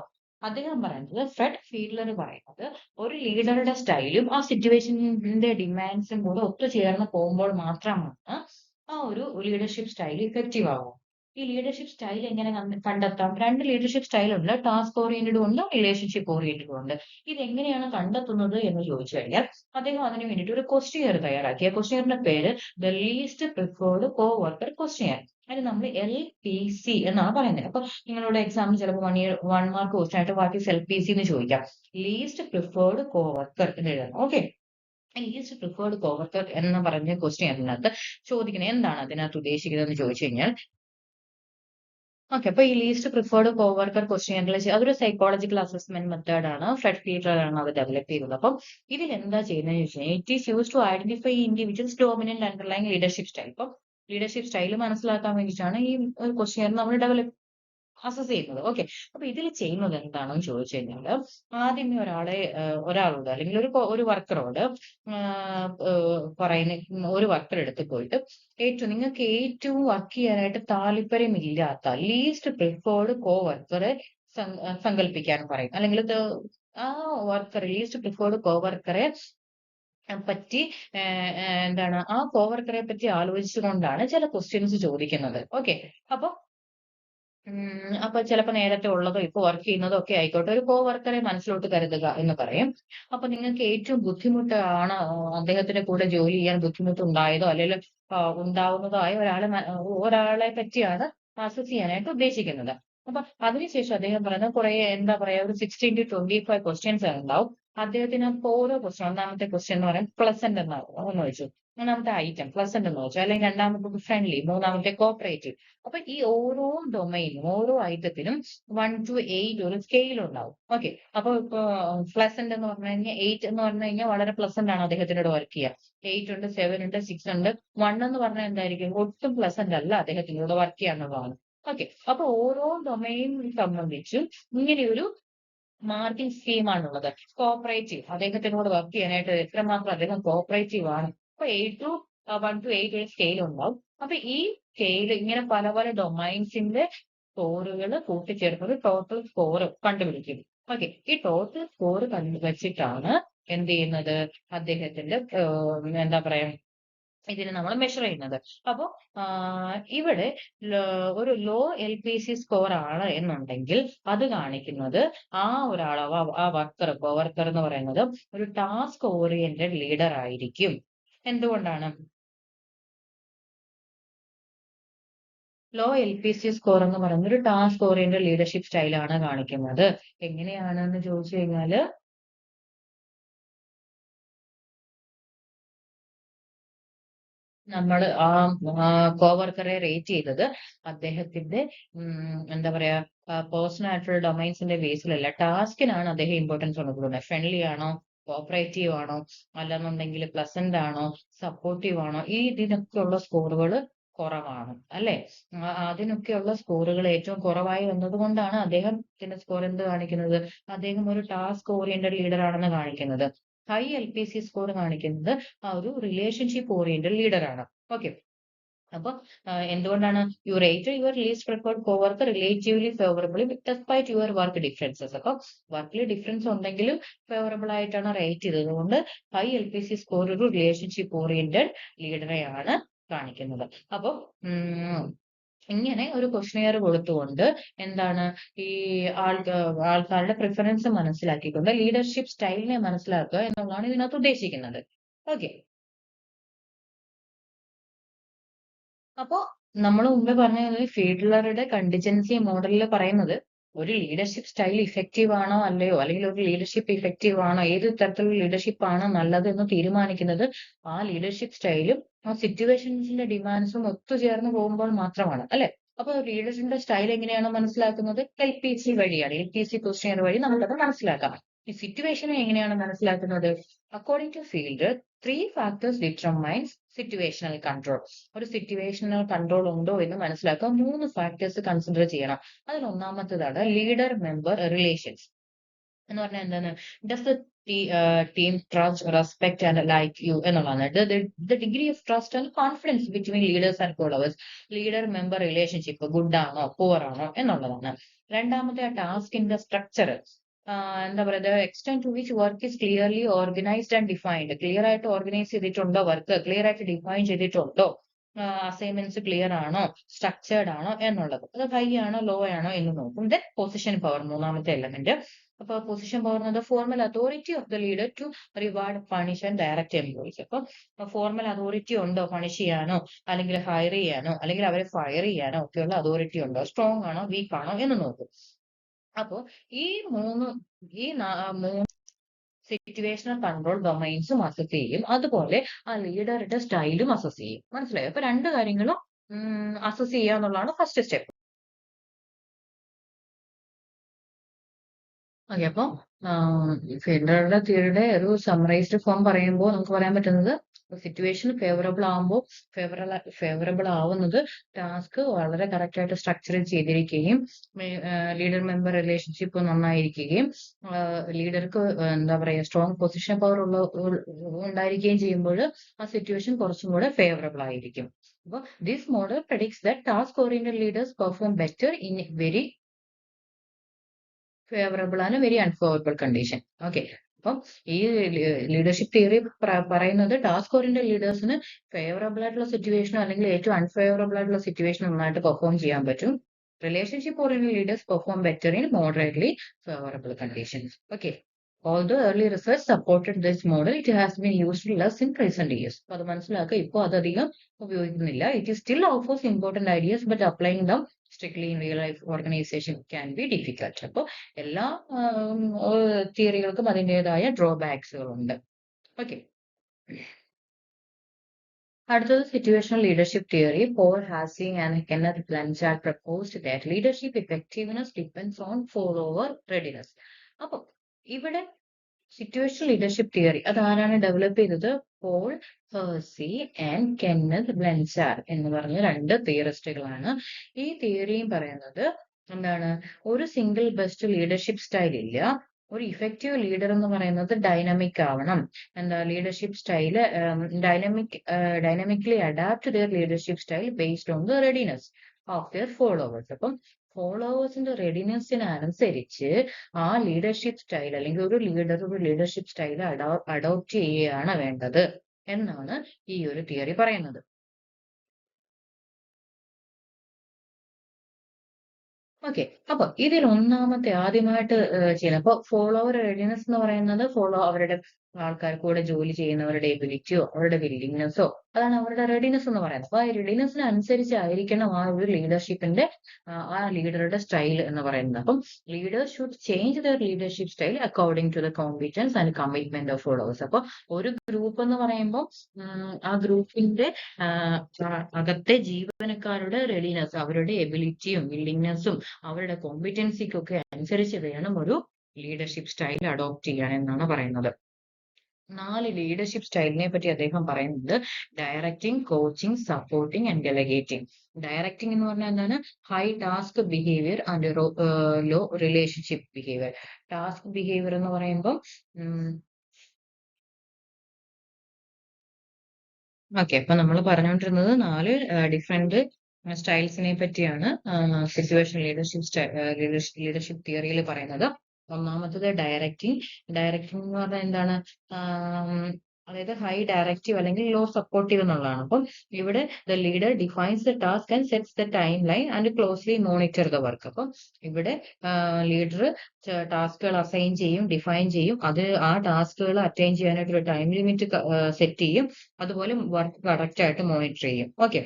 അദ്ദേഹം പറയുന്നത്, ഫ്രെഡ് ഫീഡ്ലർ പറയുന്നത്, ഒരു ലീഡറുടെ സ്റ്റൈലും ആ സിറ്റുവേഷന്റെ ഡിമാൻഡ്സും കൂടെ ഒത്തുചേർന്ന് പോകുമ്പോൾ മാത്രമാണ് ആ ഒരു ലീഡർഷിപ്പ് സ്റ്റൈൽ ഇഫക്റ്റീവ് ആവും. ഈ ലീഡർഷിപ്പ് സ്റ്റൈൽ എങ്ങനെ കണ്ടെത്താം? രണ്ട് ലീഡർഷിപ്പ് സ്റ്റൈൽ ഉണ്ട്, ടാസ്ക് ഓറിയന്റഡും ഉണ്ട്, റിലേഷൻഷിപ്പ് ഓറിയന്റഡും ഉണ്ട്. ഇത് എങ്ങനെയാണ് കണ്ടെത്തുന്നത് എന്ന് ചോദിച്ചു കഴിഞ്ഞാൽ അദ്ദേഹം അതിന് വേണ്ടിയിട്ട് ഒരു ക്വസ്റ്റ്യർ തയ്യാറാക്കി. ആ ക്വസ്റ്റ്യറിന്റെ പേര് the least preferred coworker questionnaire. അതിന് നമ്മൾ LPC എന്നാണ് പറയുന്നത്. അപ്പൊ നിങ്ങളുടെ എക്സാമിന് ചിലപ്പോൾ 1 മാർക്ക് ക്വസ്റ്റ്യൻ ആയിട്ട് വാട്ട് ഈസ് LPC എന്ന് ചോദിക്കാം. ലീസ്റ്റ് പ്രിഫേർഡ് കോ വർക്കർ എന്ന് എഴുതണം. ഓക്കെ, ലീസ്റ്റ് പ്രിഫേർഡ് കോ വർക്കർ എന്ന് പറഞ്ഞ ക്വസ്റ്റ്യറിനകത്ത് ചോദിക്കുന്നത് എന്താണ് അതിനകത്ത് ഉദ്ദേശിക്കുന്നത് എന്ന് ചോദിച്ചു കഴിഞ്ഞാൽ, ഓക്കെ, അപ്പൊ ഈ ലീസ്റ്റ് പ്രിഫേർഡ് കോവർക്കർ ക്വസ്റ്റ്യൻ അതൊരു സൈക്കോളജിക്കൽ അസസ്മെന്റ് മെത്തേഡ് ആണ്. ഫ്രെഡ് ഫീഡ്ലർ ആണ് അത് ഡെവലപ്പ് ചെയ്തത്. അപ്പം ഇതിൽ എന്താ ചെയ്യുന്നത് ചോദിച്ചാൽ, it is use to identify individuals dominant underlying leadership style. ഇപ്പം ലീഡർഷിപ്പ് സ്റ്റൈൽ മനസ്സിലാക്കാൻ വേണ്ടിയിട്ടാണ് ഈ ക്വസ്റ്റ്യൻ നമ്മൾ ഡെവലപ്പ് അസസ് ചെയ്യുന്നത്. ഓക്കെ, അപ്പൊ ഇതിൽ ചെയ്യുന്നത് എന്താണെന്ന് ചോദിച്ചു കഴിഞ്ഞാല്, ആദ്യമേ ഒരാളോട് അല്ലെങ്കിൽ ഒരു വർക്കറോട് പറയുന്ന ഒരു വർക്കർ എടുത്ത് പോയിട്ട് നിങ്ങൾക്ക് ഏറ്റവും വർക്ക് ചെയ്യാനായിട്ട് താല്പര്യമില്ലാത്ത ലീസ്റ്റ് പ്രിഫേർഡ് കോ വർക്കറെ സങ്കല്പിക്കാൻ പറയും. അല്ലെങ്കിൽ ആ വർക്കർ ലീസ്റ്റ് പ്രിഫേർഡ് കോ വർക്കറെ പറ്റി എന്താണ് ആ കോവർക്കറെ പറ്റി ആലോചിച്ചുകൊണ്ടാണ് ചില ക്വസ്റ്റ്യൻസ് ചോദിക്കുന്നത്. ഓക്കെ, അപ്പൊ ചിലപ്പോ നേരത്തെ ഉള്ളതോ ഇപ്പൊ വർക്ക് ചെയ്യുന്നതോ ഒക്കെ ആയിക്കോട്ടെ, ഒരു കോവർക്കറെ മനസ്സിലോട്ട് കരുതുക എന്ന് പറയും. അപ്പൊ നിങ്ങൾക്ക് ഏറ്റവും ബുദ്ധിമുട്ടാണ് അദ്ദേഹത്തിന്റെ കൂടെ ജോലി ചെയ്യാൻ ബുദ്ധിമുട്ടുണ്ടായതോ അല്ലെങ്കിൽ ഉണ്ടാവുന്നതോ ആയ ഒരാളെ പറ്റിയാണ് അസസ് ചെയ്യാനായിട്ട് ഉദ്ദേശിക്കുന്നത്. അപ്പൊ അതിനുശേഷം അദ്ദേഹം പറയുന്നത് കുറെ എന്താ പറയാ ഒരു 16 to 25 ക്വസ്റ്റ്യൻസ് ഉണ്ടാവും. അദ്ദേഹത്തിന് ഓരോ ക്വസ്റ്റ്യൻ, ഒന്നാമത്തെ ക്വസ്റ്റ്യൻ എന്ന് പറയുന്നത് പ്ലസന്റ് എന്ന് വെച്ചു, മൂന്നാമത്തെ ഐറ്റം പ്ലസന്റ് എന്ന് വെച്ചു, അല്ലെങ്കിൽ രണ്ടാമത്തെ ഫ്രണ്ട്ലി, മൂന്നാമത്തെ കോപ്പറേറ്റീവ്. അപ്പൊ ഈ ഓരോ ഡൊമൈനും ഓരോ ഐറ്റത്തിനും 1 to 8 ഒരു സ്കെയിൽ ഉണ്ടാവും. ഓക്കെ, അപ്പൊ ഇപ്പൊ പ്ലസന്റ് എന്ന് പറഞ്ഞു കഴിഞ്ഞാൽ 8 എന്ന് പറഞ്ഞു കഴിഞ്ഞാൽ വളരെ പ്ലസന്റ് ആണ് അദ്ദേഹത്തിനോട് വർക്ക് ചെയ്യുക. 8 ഉണ്ട്, 7 ഉണ്ട്, 6 ഉണ്ട്. 1 എന്ന് പറഞ്ഞാൽ എന്തായിരിക്കും? ഒട്ടും പ്ലസന്റ് അല്ല അദ്ദേഹത്തിനോട് വർക്ക് ചെയ്യാന്നുള്ളതാണ്. ഓക്കെ, അപ്പൊ ഓരോ ഡൊമൈനും സംബന്ധിച്ചും ഇങ്ങനെയൊരു മാർക്കിംഗ് സ്കീമാണുള്ളത്. കോപ്പറേറ്റീവ്, അദ്ദേഹത്തിനോട് വർക്ക് ചെയ്യാനായിട്ട് എത്രമാത്രം അദ്ദേഹം കോപ്പറേറ്റീവ് ആണ്. അപ്പൊ 1 to 8 ഒരു സ്കെയിൽ ഉണ്ടാവും. അപ്പൊ ഈ സ്കെയിൽ ഇങ്ങനെ പല പല ഡൊമൈൻസിന്റെ സ്കോറുകൾ കൂട്ടിച്ചേർത്ത് ടോട്ടൽ സ്കോർ കണ്ടുപിടിക്കും. ഓക്കെ, ഈ ടോട്ടൽ സ്കോർ വെച്ചിട്ടാണ് എന്ത് ചെയ്യുന്നത്? അദ്ദേഹത്തിന്റെ എന്താ പറയാ ഇതിനെ നമ്മൾ മെഷർ ചെയ്യുന്നത്. അപ്പൊ ഇവിടെ ഒരു ലോ LPC സ്കോർ ആണ് എന്നുണ്ടെങ്കിൽ അത് കാണിക്കുന്നത് ആ ഒരാൾ, ആ വർക്കർ എന്ന് പറയുന്നത് ഒരു ടാസ്ക് ഓറിയന്റഡ് ലീഡർ ആയിരിക്കും. എന്തുകൊണ്ടാണ്? ലോ LPC സ്കോർ എന്ന് പറയുന്നത് ഒരു ടാസ്ക് ഓറിയന്റഡ് ലീഡർഷിപ്പ് സ്റ്റൈലാണ് കാണിക്കുന്നത്. എങ്ങനെയാണെന്ന് ചോദിച്ചു കഴിഞ്ഞാല്, നമ്മൾ ആ കോവർക്കറെ റേറ്റ് ചെയ്തത് അദ്ദേഹത്തിന്റെ എന്താ പറയാ പേഴ്സണൽ ആയിട്ടുള്ള ഡൊമൈൻസിന്റെ ബേസിലല്ല, ടാസ്കിനാണ് അദ്ദേഹം ഇമ്പോർട്ടൻസ് കൊടുക്കുന്നത്. ഫ്രണ്ട്ലി ആണോ, കോപ്പറേറ്റീവ് ആണോ, അല്ലെന്നുണ്ടെങ്കിൽ പ്ലസന്റ് ആണോ, സപ്പോർട്ടീവ് ആണോ, ഇതിനൊക്കെയുള്ള സ്കോറുകൾ കുറവാണ് അല്ലെ. അതിനൊക്കെയുള്ള സ്കോറുകൾ ഏറ്റവും കുറവായി വന്നത് കൊണ്ടാണ് അദ്ദേഹത്തിന്റെ സ്കോർ എന്ത് കാണിക്കുന്നത്? അദ്ദേഹം ഒരു ടാസ്ക് ഓറിയന്റഡ് ലീഡർ ആണെന്ന് കാണിക്കുന്നത്. ഹൈ LPC സ്കോർ കാണിക്കുന്നത് ആ ഒരു റിലേഷൻഷിപ്പ് ഓറിയന്റഡ് ലീഡർ ആണ്. ഓക്കെ. അപ്പൊ എന്തുകൊണ്ടാണ് you rate your least preferred coworker relatively favourably despite your work differences. അപ്പൊ വർക്കിൽ ഡിഫറൻസ് ഉണ്ടെങ്കിലും ഫേവറബിൾ ആയിട്ടാണ് റേറ്റ് ചെയ്തത്. അതുകൊണ്ട് ഹൈ LPC സ്കോർ ഒരു റിലേഷൻഷിപ്പ് ഓറിയന്റഡ് ലീഡറെയാണ് കാണിക്കുന്നത്. അപ്പൊ ഇങ്ങനെ ഒരു ക്വസ്റ്റനെയർ കൊടുത്തുകൊണ്ട് എന്താണ് ഈ ആൾക്കാരുടെ പ്രിഫറൻസ് മനസ്സിലാക്കിക്കൊണ്ട് ലീഡർഷിപ്പ് സ്റ്റൈലിനെ മനസ്സിലാക്കുക എന്നുള്ളതാണ് ഇതിനകത്ത് ഉദ്ദേശിക്കുന്നത്. ഓക്കെ. അപ്പോ നമ്മൾ മുമ്പേ പറഞ്ഞത് ഫീഡ്ലറുടെ കണ്ടിജൻസി മോഡലിൽ പറയുന്നത് ഒരു ലീഡർഷിപ്പ് സ്റ്റൈൽ ഇഫക്റ്റീവ് ആണോ അല്ലയോ, അല്ലെങ്കിൽ ഒരു ലീഡർഷിപ്പ് ഇഫക്റ്റീവ് ആണോ, ഏത് തരത്തിലുള്ള ലീഡർഷിപ്പ് ആണ് നല്ലത് എന്ന് തീരുമാനിക്കുന്നത് ആ ലീഡർഷിപ്പ് സ്റ്റൈലും ആ സിറ്റുവേഷൻസിന്റെ ഡിമാൻഡ്സും ഒത്തുചേർന്ന് പോകുമ്പോൾ മാത്രമാണ്, അല്ലെ? അപ്പൊ ലീഡർഷിപ്പിന്റെ സ്റ്റൈൽ എങ്ങനെയാണ് മനസ്സിലാക്കുന്നത്? LPC വഴിയാണ്. LPC ക്വസ്റ്റ്യൻ വഴി നമുക്കത് മനസ്സിലാക്കാം. ഈ സിറ്റുവേഷനെ എങ്ങനെയാണ് മനസ്സിലാക്കുന്നത്? അക്കോർഡിംഗ് ടു ഫീൽഡ് 3 ഫാക്ടേഴ്സ് ഡിറ്റർമൈൻസ് സിറ്റുവേഷണൽ കൺട്രോൾ. ഒരു സിറ്റുവേഷണൽ കൺട്രോൾ ഉണ്ടോ എന്ന് മനസ്സിലാക്കാൻ 3 ഫാക്ടേഴ്സ് കൺസിഡർ ചെയ്യണം. അതിൽ ഒന്നാമത്തേതാണ് ലീഡർ മെമ്പർ റിലേഷൻസ് എന്ന് പറഞ്ഞാൽ എന്താണ്? Does the team trust, respect and like you എന്നുള്ളതാണ്. The degree of trust and confidence between leaders and followers. Leader member relationship good ആണോ പുവർ ആണോ എന്നുള്ളതാണ്. രണ്ടാമത്തെ ടാസ്കിന്റെ സ്ട്രക്ചർ, എന്താ പറയുക, extend to which work is clearly organized and defined. Clear ആയിട്ട് organize ചെയ്തിട്ടുണ്ടോ? വർക്ക് ക്ലിയർ ആയിട്ട് ഡിഫൈൻ ചെയ്തിട്ടുണ്ടോ? അസൈൻമെന്റ്സ് ക്ലിയർ ആണോ, സ്ട്രക്ചേർഡ് ആണോ എന്നുള്ളത്. അത് ഹൈ ആണോ ലോ ആണോ എന്ന് നോക്കും. ദെൻ പൊസിഷൻ പവർ, മൂന്നാമത്തെ എലമെന്റ്. അപ്പൊ പൊസിഷൻ പവർ എന്നത് formal authority of the leader to reward, punish and direct employees. അപ്പൊ ഫോർമൽ അതോറിറ്റി ഉണ്ടോ പണിഷ് ചെയ്യാനോ, അല്ലെങ്കിൽ ഹയർ ചെയ്യാനോ, അല്ലെങ്കിൽ അവരെ ഫയർ ചെയ്യാനോ ഒക്കെയുള്ള അതോറിറ്റി ഉണ്ടോ, സ്ട്രോങ് ആണോ വീക്ക് ആണോ എന്ന് നോക്കും. അപ്പോ ഈ മൂന്ന് സിറ്റുവേഷണൽ കൺട്രോൾ ഡൊമൈൻസും അസസ് ചെയ്യും. അതുപോലെ ആ ലീഡറുടെ സ്റ്റൈലും അസസ് ചെയ്യും. മനസ്സിലായോ? അപ്പൊ രണ്ട് കാര്യങ്ങളും അസസ് ചെയ്യുക എന്നുള്ളതാണ് ഫസ്റ്റ് സ്റ്റെപ്പ്. ഓക്കെ. അപ്പൊ ഫെഡററുടെ തിയറിയുടെ ഒരു സമ്മറൈസ്ഡ് ഫോം പറയുമ്പോൾ നമുക്ക് പറയാൻ പറ്റുന്നത് സിറ്റുവേഷൻ ഫേവറബിൾ ആവുമ്പോൾ ഫേവറബിൾ ആവുന്നത് ടാസ്ക് വളരെ കറക്റ്റ് ആയിട്ട് സ്ട്രക്ചർ ചെയ്തിരിക്കുകയും ലീഡർ മെമ്പർ റിലേഷൻഷിപ്പ് നന്നായിരിക്കുകയും ലീഡർക്ക് എന്താ പറയുക സ്ട്രോങ് പൊസിഷൻ പവർ ഉണ്ടായിരിക്കുകയും ചെയ്യുമ്പോൾ ആ സിറ്റുവേഷൻ കുറച്ചും കൂടെ ഫേവറബിൾ ആയിരിക്കും. അപ്പോൾ this model predicts that task oriented leaders perform better in very favourable ആണ് വെരി അൺഫേവറബിൾ കണ്ടീഷൻ. ഓക്കെ. അപ്പം ഈ ലീഡർഷിപ്പ് തിയറി പറയുന്നത് ടാസ്ക് ഓറിയന്റഡ് ലീഡേഴ്സിന് ഫേവറബിൾ ആയിട്ടുള്ള സിറ്റുവേഷനോ അല്ലെങ്കിൽ ഏറ്റവും അൺഫേവറബിൾ ആയിട്ടുള്ള സിറ്റുവേഷൻ നന്നായിട്ട് പെർഫോം ചെയ്യാൻ പറ്റും. Relationship oriented leaders perform better in moderately favourable conditions. Okay. Although early research supported this model, it has been used less in recent years. അപ്പൊ അത് മനസ്സിലാക്കുക, ഇപ്പോൾ അതധികം ഉപയോഗിക്കുന്നില്ല. It is still offers important ideas, but applying them strictly in real life organization can be difficult. അപ്പോൾ എല്ലാ തിയറികൾക്കും അതിൻ്റെതായ ഡ്രോബാക്സുകളുണ്ട്. ഓക്കെ. അടുത്തത് സിറ്റുവേഷണൽ ലീഡർഷിപ്പ് തിയറി. പോൾ ഹാസിംഗ് and Kenneth Blanchard proposed that leadership effectiveness depends on follower readiness. അപ്പൊ ഇവിടെ situational leadership theory അതാരാണ് ഡെവലപ്പ് ചെയ്തത്? Paul Hersey and Kenneth Blanchard എന്ന് പറഞ്ഞ രണ്ട് തിയറിസ്റ്റുകളാണ്. ഈ തിയറിയും പറയുന്നത് എന്താണ്? ഒരു സിംഗിൾ ബെസ്റ്റ് ലീഡർഷിപ്പ് സ്റ്റൈൽ ഇല്ല. ഒരു ഇഫക്റ്റീവ് ലീഡർ എന്ന് പറയുന്നത് ഡൈനാമിക് ആവണം. എന്താ leadership style dynamically adapt their leadership style based on the readiness of their followers. അപ്പം ഫോളോവേഴ്സിന്റെ റെഡിനെസ്സിനനുസരിച്ച് ആ ലീഡർഷിപ്പ് സ്റ്റൈൽ അല്ലെങ്കിൽ ഒരു ലീഡർ ഒരു ലീഡർഷിപ്പ് സ്റ്റൈൽ അഡോപ്റ്റ് ചെയ്യുകയാണ് വേണ്ടത് എന്നാണ് ഈ ഒരു തിയറി പറയുന്നത്. ഓക്കെ. അപ്പൊ ഇതിൽ ഒന്നാമത്തെ ആദ്യമായിട്ട് ചെയ്യുന്നത്, അപ്പൊ ഫോളോവർ റെഡിനെസ് എന്ന് പറയുന്നത് അവരുടെ ആൾക്കാർ കൂടെ ജോലി ചെയ്യുന്നവരുടെ എബിലിറ്റിയോ അവരുടെ വില്ലിങ്നെസ്സോ അതാണ് അവരുടെ റെഡിനെസ് എന്ന് പറയുന്നത്. അപ്പൊ ആ റെഡിനെസ്സിന് അനുസരിച്ചായിരിക്കണം ആ ഒരു ലീഡർഷിപ്പിന്റെ ആ ലീഡറുടെ സ്റ്റൈൽ എന്ന് പറയുന്നത്. അപ്പം leaders should change their leadership style according to the competence and commitment of followers. അപ്പൊ ഒരു ഗ്രൂപ്പ് എന്ന് പറയുമ്പോൾ ആ ഗ്രൂപ്പിന്റെ അകത്തെ ജീവനക്കാരുടെ റെഡിനെസ്, അവരുടെ എബിലിറ്റിയും വില്ലിങ്നെസ്സും അവരുടെ കോമ്പിറ്റൻസിക്കൊക്കെ അനുസരിച്ച് വേണം ഒരു ലീഡർഷിപ്പ് സ്റ്റൈൽ അഡോപ്റ്റ് ചെയ്യാൻ എന്നാണ് പറയുന്നത്. 4 ലീഡർഷിപ്പ് സ്റ്റൈലിനെ പറ്റി അദ്ദേഹം പറയുന്നത് directing, coaching, supporting and delegating. Directing എന്ന് പറഞ്ഞാൽ എന്താണ്? High task behaviour and low relationship behaviour. Task behaviour എന്ന് പറയുമ്പോൾ ഓക്കെ. അപ്പൊ നമ്മൾ പറഞ്ഞുകൊണ്ടിരുന്നത് 4 ഡിഫറെന്റ് സ്റ്റൈൽസിനെ പറ്റിയാണ് സിറ്റുവേഷൻ ലീഡർഷിപ്പ് തിയറിയിൽ പറയുന്നത്. ഒന്നാമത്തത് ഡയറക്റ്റിംഗ്. ഡയറക്റ്റിംഗ് എന്ന് പറഞ്ഞാൽ എന്താണ്? ആം, അതായത് ഹൈ ഡയറക്റ്റീവ് അല്ലെങ്കിൽ ലോ സപ്പോർട്ടീവ് എന്നുള്ളതാണ്. അപ്പം ഇവിടെ the leader defines the task and sets the time line and closely monitor the work. അപ്പം ഇവിടെ ലീഡർ ടാസ്കുകൾ അസൈൻ ചെയ്യും, ഡിഫൈൻ ചെയ്യും. അത് ആ ടാസ്കുകൾ അറ്റൈൻ ചെയ്യാനായിട്ട് ഒരു ടൈം ലിമിറ്റ് സെറ്റ് ചെയ്യും. അതുപോലെ വർക്ക് കറക്റ്റ് ആയിട്ട് മോണിറ്റർ ചെയ്യും. ഓക്കെ.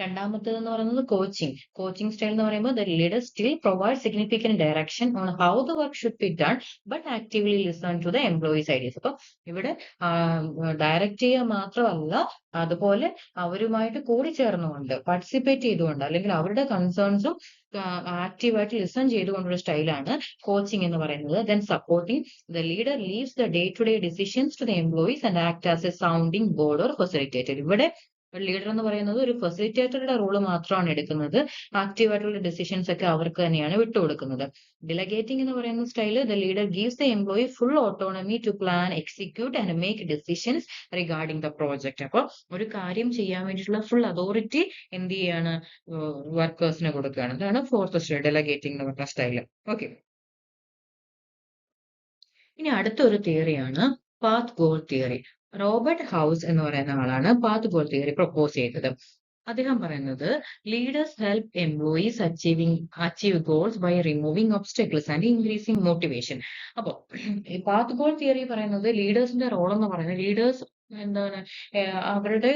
രണ്ടാമത്തേത് എന്ന് പറയുന്നത് കോച്ചിങ്. കോച്ചിങ് സ്റ്റൈൽ എന്ന് പറയുമ്പോൾ the leader still provide significant direction on how the work should be done but actively listen to the employees ideas. അപ്പൊ ഇവിടെ ഡയറക്റ്റ് ചെയ്യുക മാത്രമല്ല, അതുപോലെ അവരുമായിട്ട് കൂടി ചേർന്നുകൊണ്ട് പാർട്ടിസിപ്പേറ്റ് ചെയ്തുകൊണ്ട് അല്ലെങ്കിൽ അവരുടെ കൺസേൺസും ആക്റ്റീവായിട്ട് ലിസൺ ചെയ്തുകൊണ്ടുള്ള സ്റ്റൈലാണ് കോച്ചിങ് എന്ന് പറയുന്നത്. Then supporting. The leader leaves the day to day decisions to the employees and act as a sounding board or facilitator. ഇവിടെ ലീഡർ എന്ന് പറയുന്നത് ഒരു ഫെസിലിറ്റേറ്ററുടെ റോള് മാത്രമാണ് എടുക്കുന്നത്. ആക്റ്റീവായിട്ടുള്ള ഡിസിഷൻസ് ഒക്കെ അവർക്ക് തന്നെയാണ് വിട്ടുകൊടുക്കുന്നത്. ഡെലഗേറ്റിംഗ് എന്ന് പറയുന്ന style, the leader gives the employee full autonomy to plan, execute and make decisions regarding the project. അപ്പോൾ ഒരു കാര്യം ചെയ്യാൻ വേണ്ടിയിട്ടുള്ള ഫുൾ അതോറിറ്റി എന്ത് ചെയ്യാണ്? വർക്കേഴ്സിന് കൊടുക്കുകയാണ്. അതാണ് ഫോർത്ത് സ്റ്റൈൽ, ഡെലഗേറ്റിംഗ് എന്ന് പറഞ്ഞ സ്റ്റൈല്. ഓക്കെ. ഇനി അടുത്തൊരു തിയറിയാണ് path goal theory. Robert House എന്ന് പറയുന്ന ആളാണ് പാത്ത് ഗോൾ തിയറി പ്രൊപ്പോസ് ചെയ്തത്. അദ്ദേഹം പറയുന്നത് leaders help employees achieve goals by removing obstacles and increasing motivation. അപ്പോൾ ഈ പാത്ത് ഗോൾ തിയറി പറയുന്നത് ലീഡേഴ്സിന്റെ റോൾ എന്ന് പറയുന്നത് ലീഡേഴ്സ് എന്താണ് അവരുടെ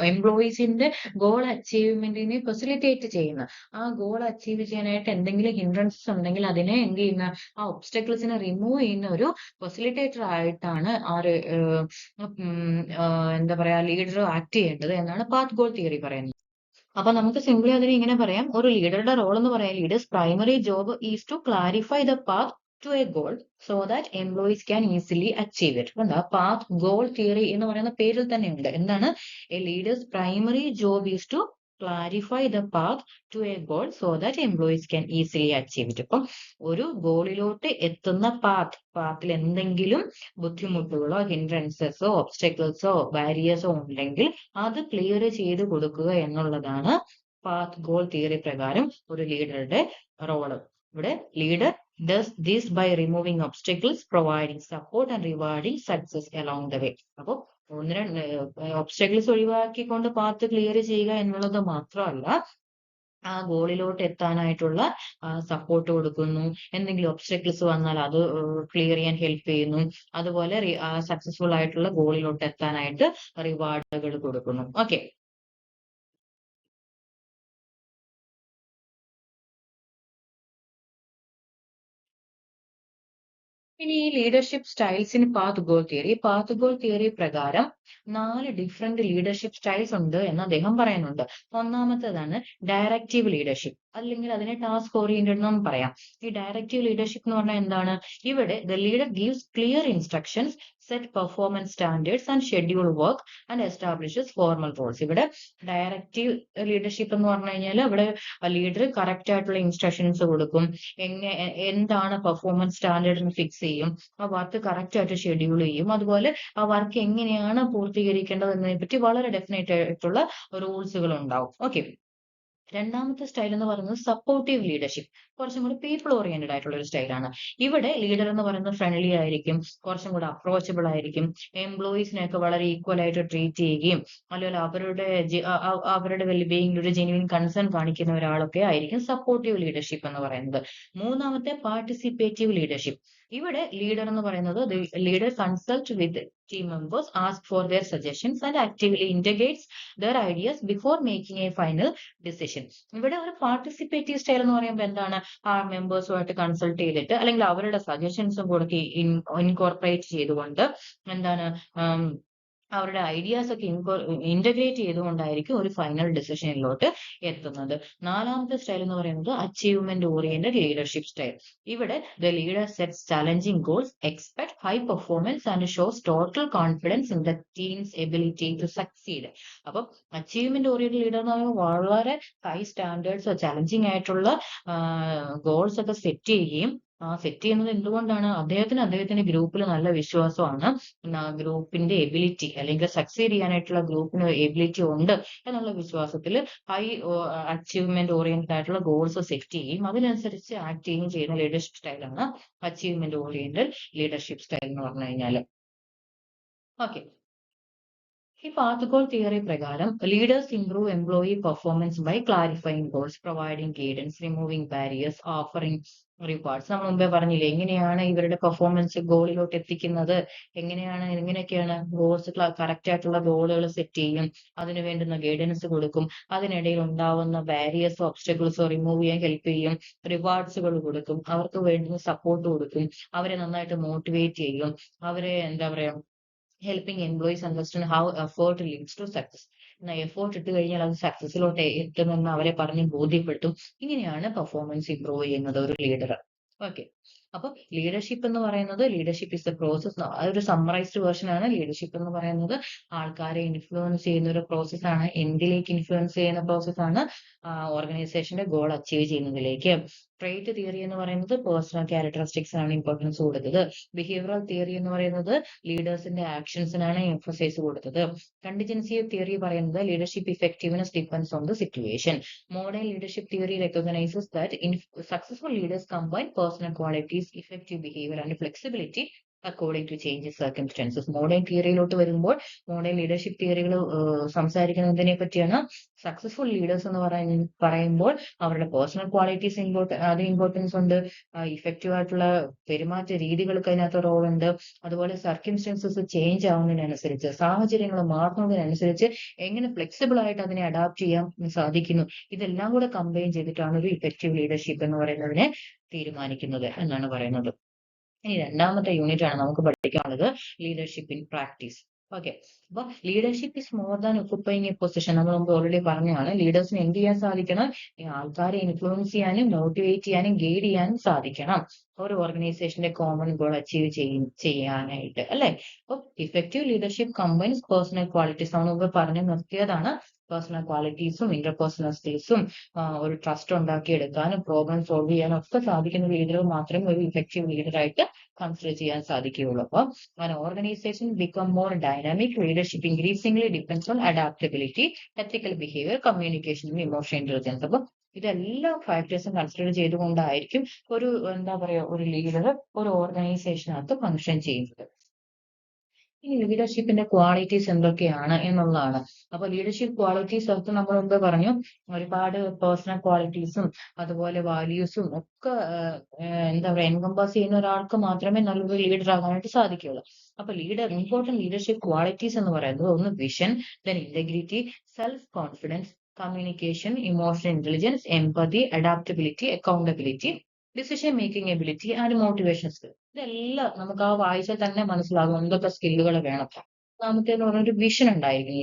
എംപ്ലോയീസിന്റെ ഗോൾ അച്ചീവ്മെന്റിനെ ഫെസിലിറ്റേറ്റ് ചെയ്യുന്ന, ആ ഗോൾ അച്ചീവ് ചെയ്യാനായിട്ട് എന്തെങ്കിലും ഹിൻഡ്രൻസസ് ഉണ്ടെങ്കിൽ അതിനെ എന്ത് ചെയ്യുന്ന, ആ ഒബ്സ്റ്റക്കിൾസിനെ റിമൂവ് ചെയ്യുന്ന ഒരു ഫെസിലിറ്റേറ്റർ ആയിട്ടാണ് എന്താ പറയാ ലീഡർ ആക്ട് ചെയ്യേണ്ടത് എന്നാണ് പാത്ത് ഗോൾ തിയറി പറയുന്നത്. അപ്പൊ നമുക്ക് സിംപ്ലി അതിനെ ഇങ്ങനെ പറയാം, ഒരു ലീഡറുടെ റോൾ എന്ന് പറയാം, leader's primary job is to clarify the path to a goal so that employees can easily achieve it. എന്താ പാത്ത് ഗോൾ തിയറി എന്ന് പറയുന്ന പേരിൽ തന്നെ ഉണ്ട്. എന്താണ്? A leader's primary job is to clarify the path to a goal so that employees can easily achieve it. അപ്പം ഒരു ഗോളിലോട്ട് എത്തുന്ന പാത്തിൽ എന്തെങ്കിലും ബുദ്ധിമുട്ടുകളോ ഹിൻഡ്രൻസസോ ഒബ്സ്റ്റക്കിൾസോ ബാരിയേഴ്സോ ഉണ്ടെങ്കിൽ അത് ക്ലിയർ ചെയ്ത് കൊടുക്കുക എന്നുള്ളതാണ് പാത്ത് ഗോൾ തിയറി പ്രകാരം ഒരു ലീഡറുടെ റോള്. ഇവിടെ leader does this by removing obstacles, providing support and rewarding success along the way. അപ്പോൾ ഒന്ന് രണ്ട് ഒബ്സ്റ്റക്കിൾസ് ഒഴിവാക്കിക്കൊണ്ട് പാത്ത് ക്ലിയർ ചെയ്യുക എന്നുള്ളത് മാത്രമല്ല, ആ ഗോളിലോട്ട് എത്താനായിട്ടുള്ള സപ്പോർട്ട് കൊടുക്കുന്നു. എന്തെങ്കിലും ഒബ്സ്റ്റക്കിൾസ് വന്നാൽ അത് ക്ലിയർ ചെയ്യാൻ ഹെൽപ്പ് ചെയ്യുന്നു. അതുപോലെ സക്സസ്ഫുൾ ആയിട്ടുള്ള ഗോളിലോട്ട് എത്താനായിട്ട് റിവാർഡുകൾ കൊടുക്കുന്നു. ഓക്കെ. ഇനി ഈ ലീഡർഷിപ്പ് സ്റ്റൈൽസിന് പാത്ത് ഗോൾ തിയറി പ്രകാരം 4 ഡിഫറെന്റ് ലീഡർഷിപ്പ് സ്റ്റൈൽസ് ഉണ്ട് എന്ന് അദ്ദേഹം പറയുന്നുണ്ട്. ഒന്നാമത്തേതാണ് ഡയറക്റ്റീവ് ലീഡർഷിപ്പ്, അല്ലെങ്കിൽ അതിനെ ടാസ്ക് ഓറിയന്റഡ് എന്നും പറയാം. ഈ ഡയറക്റ്റീവ് ലീഡർഷിപ്പ് എന്ന് പറഞ്ഞാൽ എന്താണ്? ഇവിടെ the leader gives clear instructions, set performance standards and schedule work and establishes formal roles. ഇവിടെ ഡയറക്റ്റീവ് ലീഡർഷിപ്പ് എന്ന് പറഞ്ഞു കഴിഞ്ഞാൽ ഇവിടെ ലീഡർ കറക്റ്റ് ആയിട്ടുള്ള ഇൻസ്ട്രക്ഷൻസ് കൊടുക്കും. എന്താണ് പെർഫോമൻസ് സ്റ്റാൻഡേർഡ് എന്ന് ഫിക്സ് ചെയ്യും. ആ വർക്ക് കറക്റ്റ് ആയിട്ട് ഷെഡ്യൂൾ ചെയ്യും. അതുപോലെ ആ വർക്ക് എങ്ങനെയാണ് പൂർത്തീകരിക്കേണ്ടത് എന്നതിനെ പറ്റി വളരെ ഡെഫിനറ്റ് ആയിട്ടുള്ള റൂൾസുകൾ ഉണ്ടാവും. ഓക്കെ. രണ്ടാമത്തെ സ്റ്റൈൽ എന്ന് പറയുന്നത് സപ്പോർട്ടീവ് ലീഡർഷിപ്പ്. കുറച്ചും കൂടി പീപ്പിൾ ഓറിയന്റഡ് ആയിട്ടുള്ള ഒരു സ്റ്റൈലാണ്. ഇവിടെ ലീഡർ എന്ന് പറയുന്നത് ഫ്രണ്ട്ലി ആയിരിക്കും, കുറച്ചും കൂടി അപ്രോച്ചബിൾ ആയിരിക്കും, എംപ്ലോയീസിനെയൊക്കെ വളരെ ഈക്വൽ ആയിട്ട് ട്രീറ്റ് ചെയ്യുകയും അതുപോലെ അവരുടെ വെൽബീയിങ്ങിൽ ഒരു ജെന്യുവിൻ കൺസേൺ കാണിക്കുന്ന ഒരാളൊക്കെ ആയിരിക്കും സപ്പോർട്ടീവ് ലീഡർഷിപ്പ് എന്ന് പറയുന്നത്. മൂന്നാമത്തെ പാർട്ടിസിപ്പേറ്റീവ് ലീഡർഷിപ്പ്. ഇവിടെ ലീഡർ എന്ന് പറയുന്നത് leader consult with team members, ask for their suggestions and actively integrates their ideas before making A final decision. ഇവിടെ ഒരു പാർട്ടിസിപ്പേറ്റീവ് സ്റ്റൈൽ എന്ന് പറയുമ്പോൾ എന്താണ്? ആ മെമ്പേഴ്സുമായിട്ട് കൺസൾട്ട് ചെയ്തിട്ട് അല്ലെങ്കിൽ അവരുടെ സജഷൻസും കൂടെ ഇൻകോർപ്പറേറ്റ് ചെയ്തുകൊണ്ട് എന്താണ് അവരുടെ ഐഡിയാസ് ഒക്കെ ഇന്റഗ്രേറ്റ് ചെയ്തുകൊണ്ടായിരിക്കും ഒരു ഫൈനൽ ഡിസിഷനിലോട്ട് എത്തുന്നത്. നാലാമത്തെ സ്റ്റൈൽ എന്ന് പറയുന്നത് അച്ചീവ്മെന്റ് ഓറിയന്റഡ് ലീഡർഷിപ്പ് സ്റ്റൈൽ. ഇവിടെ the leader sets challenging goals, expect high performance and shows total confidence in the team's ability to succeed. അപ്പം അച്ചീവ്മെന്റ് ഓറിയന്റഡ് ലീഡർ എന്ന് പറയുമ്പോൾ വളരെ ഹൈ സ്റ്റാൻഡേർഡ്സ് ചാലഞ്ചിങ് ആയിട്ടുള്ള ഗോൾസ് ഒക്കെ സെറ്റ് ചെയ്യുകയും സെറ്റ് ചെയ്യുന്നത് എന്തുകൊണ്ടാണ്? അദ്ദേഹത്തിന്റെ ഗ്രൂപ്പിൽ നല്ല വിശ്വാസമാണ്. ഗ്രൂപ്പിന്റെ എബിലിറ്റി അല്ലെങ്കിൽ സക്സീഡ് ചെയ്യാനായിട്ടുള്ള ഗ്രൂപ്പിന് എബിലിറ്റി ഉണ്ട് എന്നുള്ള വിശ്വാസത്തിൽ ഹൈ അച്ചീവ്മെന്റ് ഓറിയന്റഡ് ആയിട്ടുള്ള ഗോൾസ് സെറ്റ് ചെയ്യും. അതിനനുസരിച്ച് ആക്ട് ചെയ്യുകയും ചെയ്യുന്ന ലീഡർഷിപ്പ് സ്റ്റൈലാണ് അച്ചീവ്മെന്റ് ഓറിയന്റഡ് ലീഡർഷിപ്പ് സ്റ്റൈൽ എന്ന് പറഞ്ഞു കഴിഞ്ഞാൽ. ഓക്കെ, ഈ പാത്ത് ഗോൾ തിയറി പ്രകാരം leaders improve employee performance by clarifying goals, providing guidance, removing barriers, offering rewards. നമ്മൾ മുമ്പേ പറഞ്ഞില്ലേ എങ്ങനെയാണ് ഇവരുടെ പെർഫോമൻസ് ഗോളിലോട്ട് എത്തിക്കുന്നത്, എങ്ങനെയൊക്കെയാണ് ഗോൾസ് കറക്റ്റ് ആയിട്ടുള്ള ഗോളുകൾ സെറ്റ് ചെയ്യും, അതിന് വേണ്ടുന്ന ഗൈഡൻസ് കൊടുക്കും, അതിനിടയിൽ ഉണ്ടാവുന്ന ബാരിയേഴ്സ് ഒബ്സ്റ്റക്കിൾസ് റിമൂവ് ചെയ്യാൻ ഹെൽപ്പ് ചെയ്യും, റിവാർഡ്സുകൾ കൊടുക്കും, അവർക്ക് വേണ്ടുന്ന സപ്പോർട്ട് കൊടുക്കും, അവരെ നന്നായിട്ട് മോട്ടിവേറ്റ് ചെയ്യും, അവരെ എന്താ പറയാ helping employees understand how effort leads to success. Effort ഇട്ട് കഴിഞ്ഞാൽ അത് സക്സസിലോട്ട് എത്തുമെന്ന് അവരെ പറഞ്ഞ് ബോധ്യപ്പെടുത്തും. ഇങ്ങനെയാണ് പെർഫോമൻസ് ഇംപ്രൂവ് ചെയ്യുന്നത് ഒരു ലീഡർ. ഓക്കെ, അപ്പൊ ലീഡർഷിപ്പ് എന്ന് പറയുന്നത് ലീഡർഷിപ്പ് ഇസ് എ പ്രോസസ്. അതൊരു സമ്മറൈസ്ഡ് വേർഷൻ ആണ്. ലീഡർഷിപ്പ് എന്ന് പറയുന്നത് ആൾക്കാരെ ഇൻഫ്ലുവൻസ് ചെയ്യുന്ന ഒരു പ്രോസസ് ആണ്, എന്തിലേക്ക് ഇൻഫ്ലുവൻസ് ചെയ്യുന്ന പ്രോസസ് ആണ്, ഓർഗനൈസേഷന്റെ ഗോൾ അച്ചീവ് ചെയ്യുന്നതിലേക്ക്. ട്രേറ്റ് തിയറി എന്ന് പറയുന്നത് പേഴ്സണൽ ക്യാരക്ടറിസ്റ്റിക്സ് ആണ് ഇമ്പോർട്ടൻസ് കൊടുത്തത്. ബിഹേവിയറൽ തിയറി എന്ന് പറയുന്നത് ലീഡേഴ്സിന്റെ ആക്ഷൻസിനാണ് എംഫസൈസ് കൊടുത്തത്. കണ്ടിജൻസി തിയറി പറയുന്നത് leadership effectiveness depends on the situation. Modern leadership theory recognises that successful leaders combine personal qualities, effective behavior and flexibility according to changing circumstances. Modern തിയറിയിലോട്ട് വരുമ്പോൾ modern leadership തിയറികൾ സംസാരിക്കുന്നതിനെ പറ്റിയാണ്. Successful leaders എന്ന് പറയുമ്പോൾ അവരുടെ personal qualities അത് importance ഉണ്ട്, effective ആയിട്ടുള്ള പെരുമാറ്റ രീതികൾക്ക് അതിനകത്ത് റോൾ ഉണ്ട്, അതുപോലെ സർക്കംസ്റ്റൻസസ് ചേഞ്ച് ആവുന്നതിനനുസരിച്ച്, സാഹചര്യങ്ങൾ മാറുന്നതിനനുസരിച്ച് എങ്ങനെ ഫ്ലെക്സിബിൾ ആയിട്ട് അതിനെ അഡാപ്റ്റ് ചെയ്യാൻ സാധിക്കുന്നു, ഇതെല്ലാം കൂടെ കമ്പൈൻ ചെയ്തിട്ടാണ് ഒരു ഇഫക്റ്റീവ് ലീഡർഷിപ്പ് എന്ന് പറയുന്നതിനെ തീരുമാനിക്കുന്നത് എന്നാണ് പറയുന്നത്. ഇനി രണ്ടാമത്തെ യൂണിറ്റ് ആണ് നമുക്ക് പഠിക്കാനുള്ളത്, ലീഡർഷിപ്പ് ഇൻ പ്രാക്ടീസ്. ഓക്കെ, അപ്പൊ leadership is more than occupying a position. നമ്മൾ മുമ്പ് ഓൾറെഡി പറഞ്ഞതാണ്, ലീഡേഴ്സിന് എന്ത് ചെയ്യാൻ സാധിക്കണം, ആൾക്കാരെ ഇൻഫ്ലുവൻസ് ചെയ്യാനും മോട്ടിവേറ്റ് ചെയ്യാനും ഗൈഡ് ചെയ്യാനും സാധിക്കണം, ഒരു ഓർഗനൈസേഷന്റെ കോമൺ ഗോൾ അച്ചീവ് ചെയ്യാനായിട്ട്, അല്ലെ. അപ്പൊ effective leadership combines personal qualities. നമ്മൾ മുമ്പ് പറഞ്ഞു നിർത്തിയതാണ്, പേഴ്സണൽ ക്വാളിറ്റീസും ഇന്റർപേഴ്സണൽ സ്കിൽസും ഒരു ട്രസ്റ്റ് ഉണ്ടാക്കിയെടുക്കാനും പ്രോബ്ലം സോൾവ് ചെയ്യാനും ഒക്കെ സാധിക്കുന്ന ലീഡർ മാത്രമേ ഒരു ഇഫക്റ്റീവ് ലീഡറായിട്ട് കൺസിഡർ ചെയ്യാൻ സാധിക്കുകയുള്ളൂ. അപ്പൊ an organization become more dynamic, leadership increasingly depends on adaptability, ethical behavior, communication, emotional intelligence. അപ്പൊ ഇതെല്ലാ ഫാക്ടേഴ്സും കൺസിഡർ ചെയ്തുകൊണ്ടായിരിക്കും ഒരു എന്താ പറയാ ഒരു ലീഡർ ഒരു ഓർഗനൈസേഷനകത്ത് ഫംഗ്ഷൻ ചെയ്യുന്നത്. ഈ ലീഡർഷിപ്പിന്റെ ക്വാളിറ്റീസ് എന്തൊക്കെയാണ് എന്നുള്ളതാണ്. അപ്പൊ ലീഡർഷിപ്പ് ക്വാളിറ്റീസ് ഒക്കെ നമ്മൾ മുമ്പ് പറഞ്ഞു, ഒരുപാട് പേഴ്സണൽ ക്വാളിറ്റീസും അതുപോലെ വാല്യൂസും ഒക്കെ എന്താ പറയാ എൻകംപാസ് ചെയ്യുന്ന ഒരാൾക്ക് മാത്രമേ നല്ലൊരു ലീഡർ ആകാനായിട്ട് സാധിക്കുകയുള്ളൂ. അപ്പൊ ഇമ്പോർട്ടന്റ് ലീഡർഷിപ്പ് ക്വാളിറ്റീസ് എന്ന് പറയുന്നത് ഒന്ന് vision, then integrity, self confidence, communication, emotional intelligence, empathy, adaptability, accountability, decision making ability and motivation skill. ഇതെല്ലാം നമുക്ക് ആ വായിച്ചാൽ തന്നെ മനസ്സിലാകും എന്തൊക്കെ സ്കില്ലുകൾ വേണം. നമുക്ക് എന്ന് പറഞ്ഞ ഒരു വിഷൻ ഉണ്ടായിരിക്കും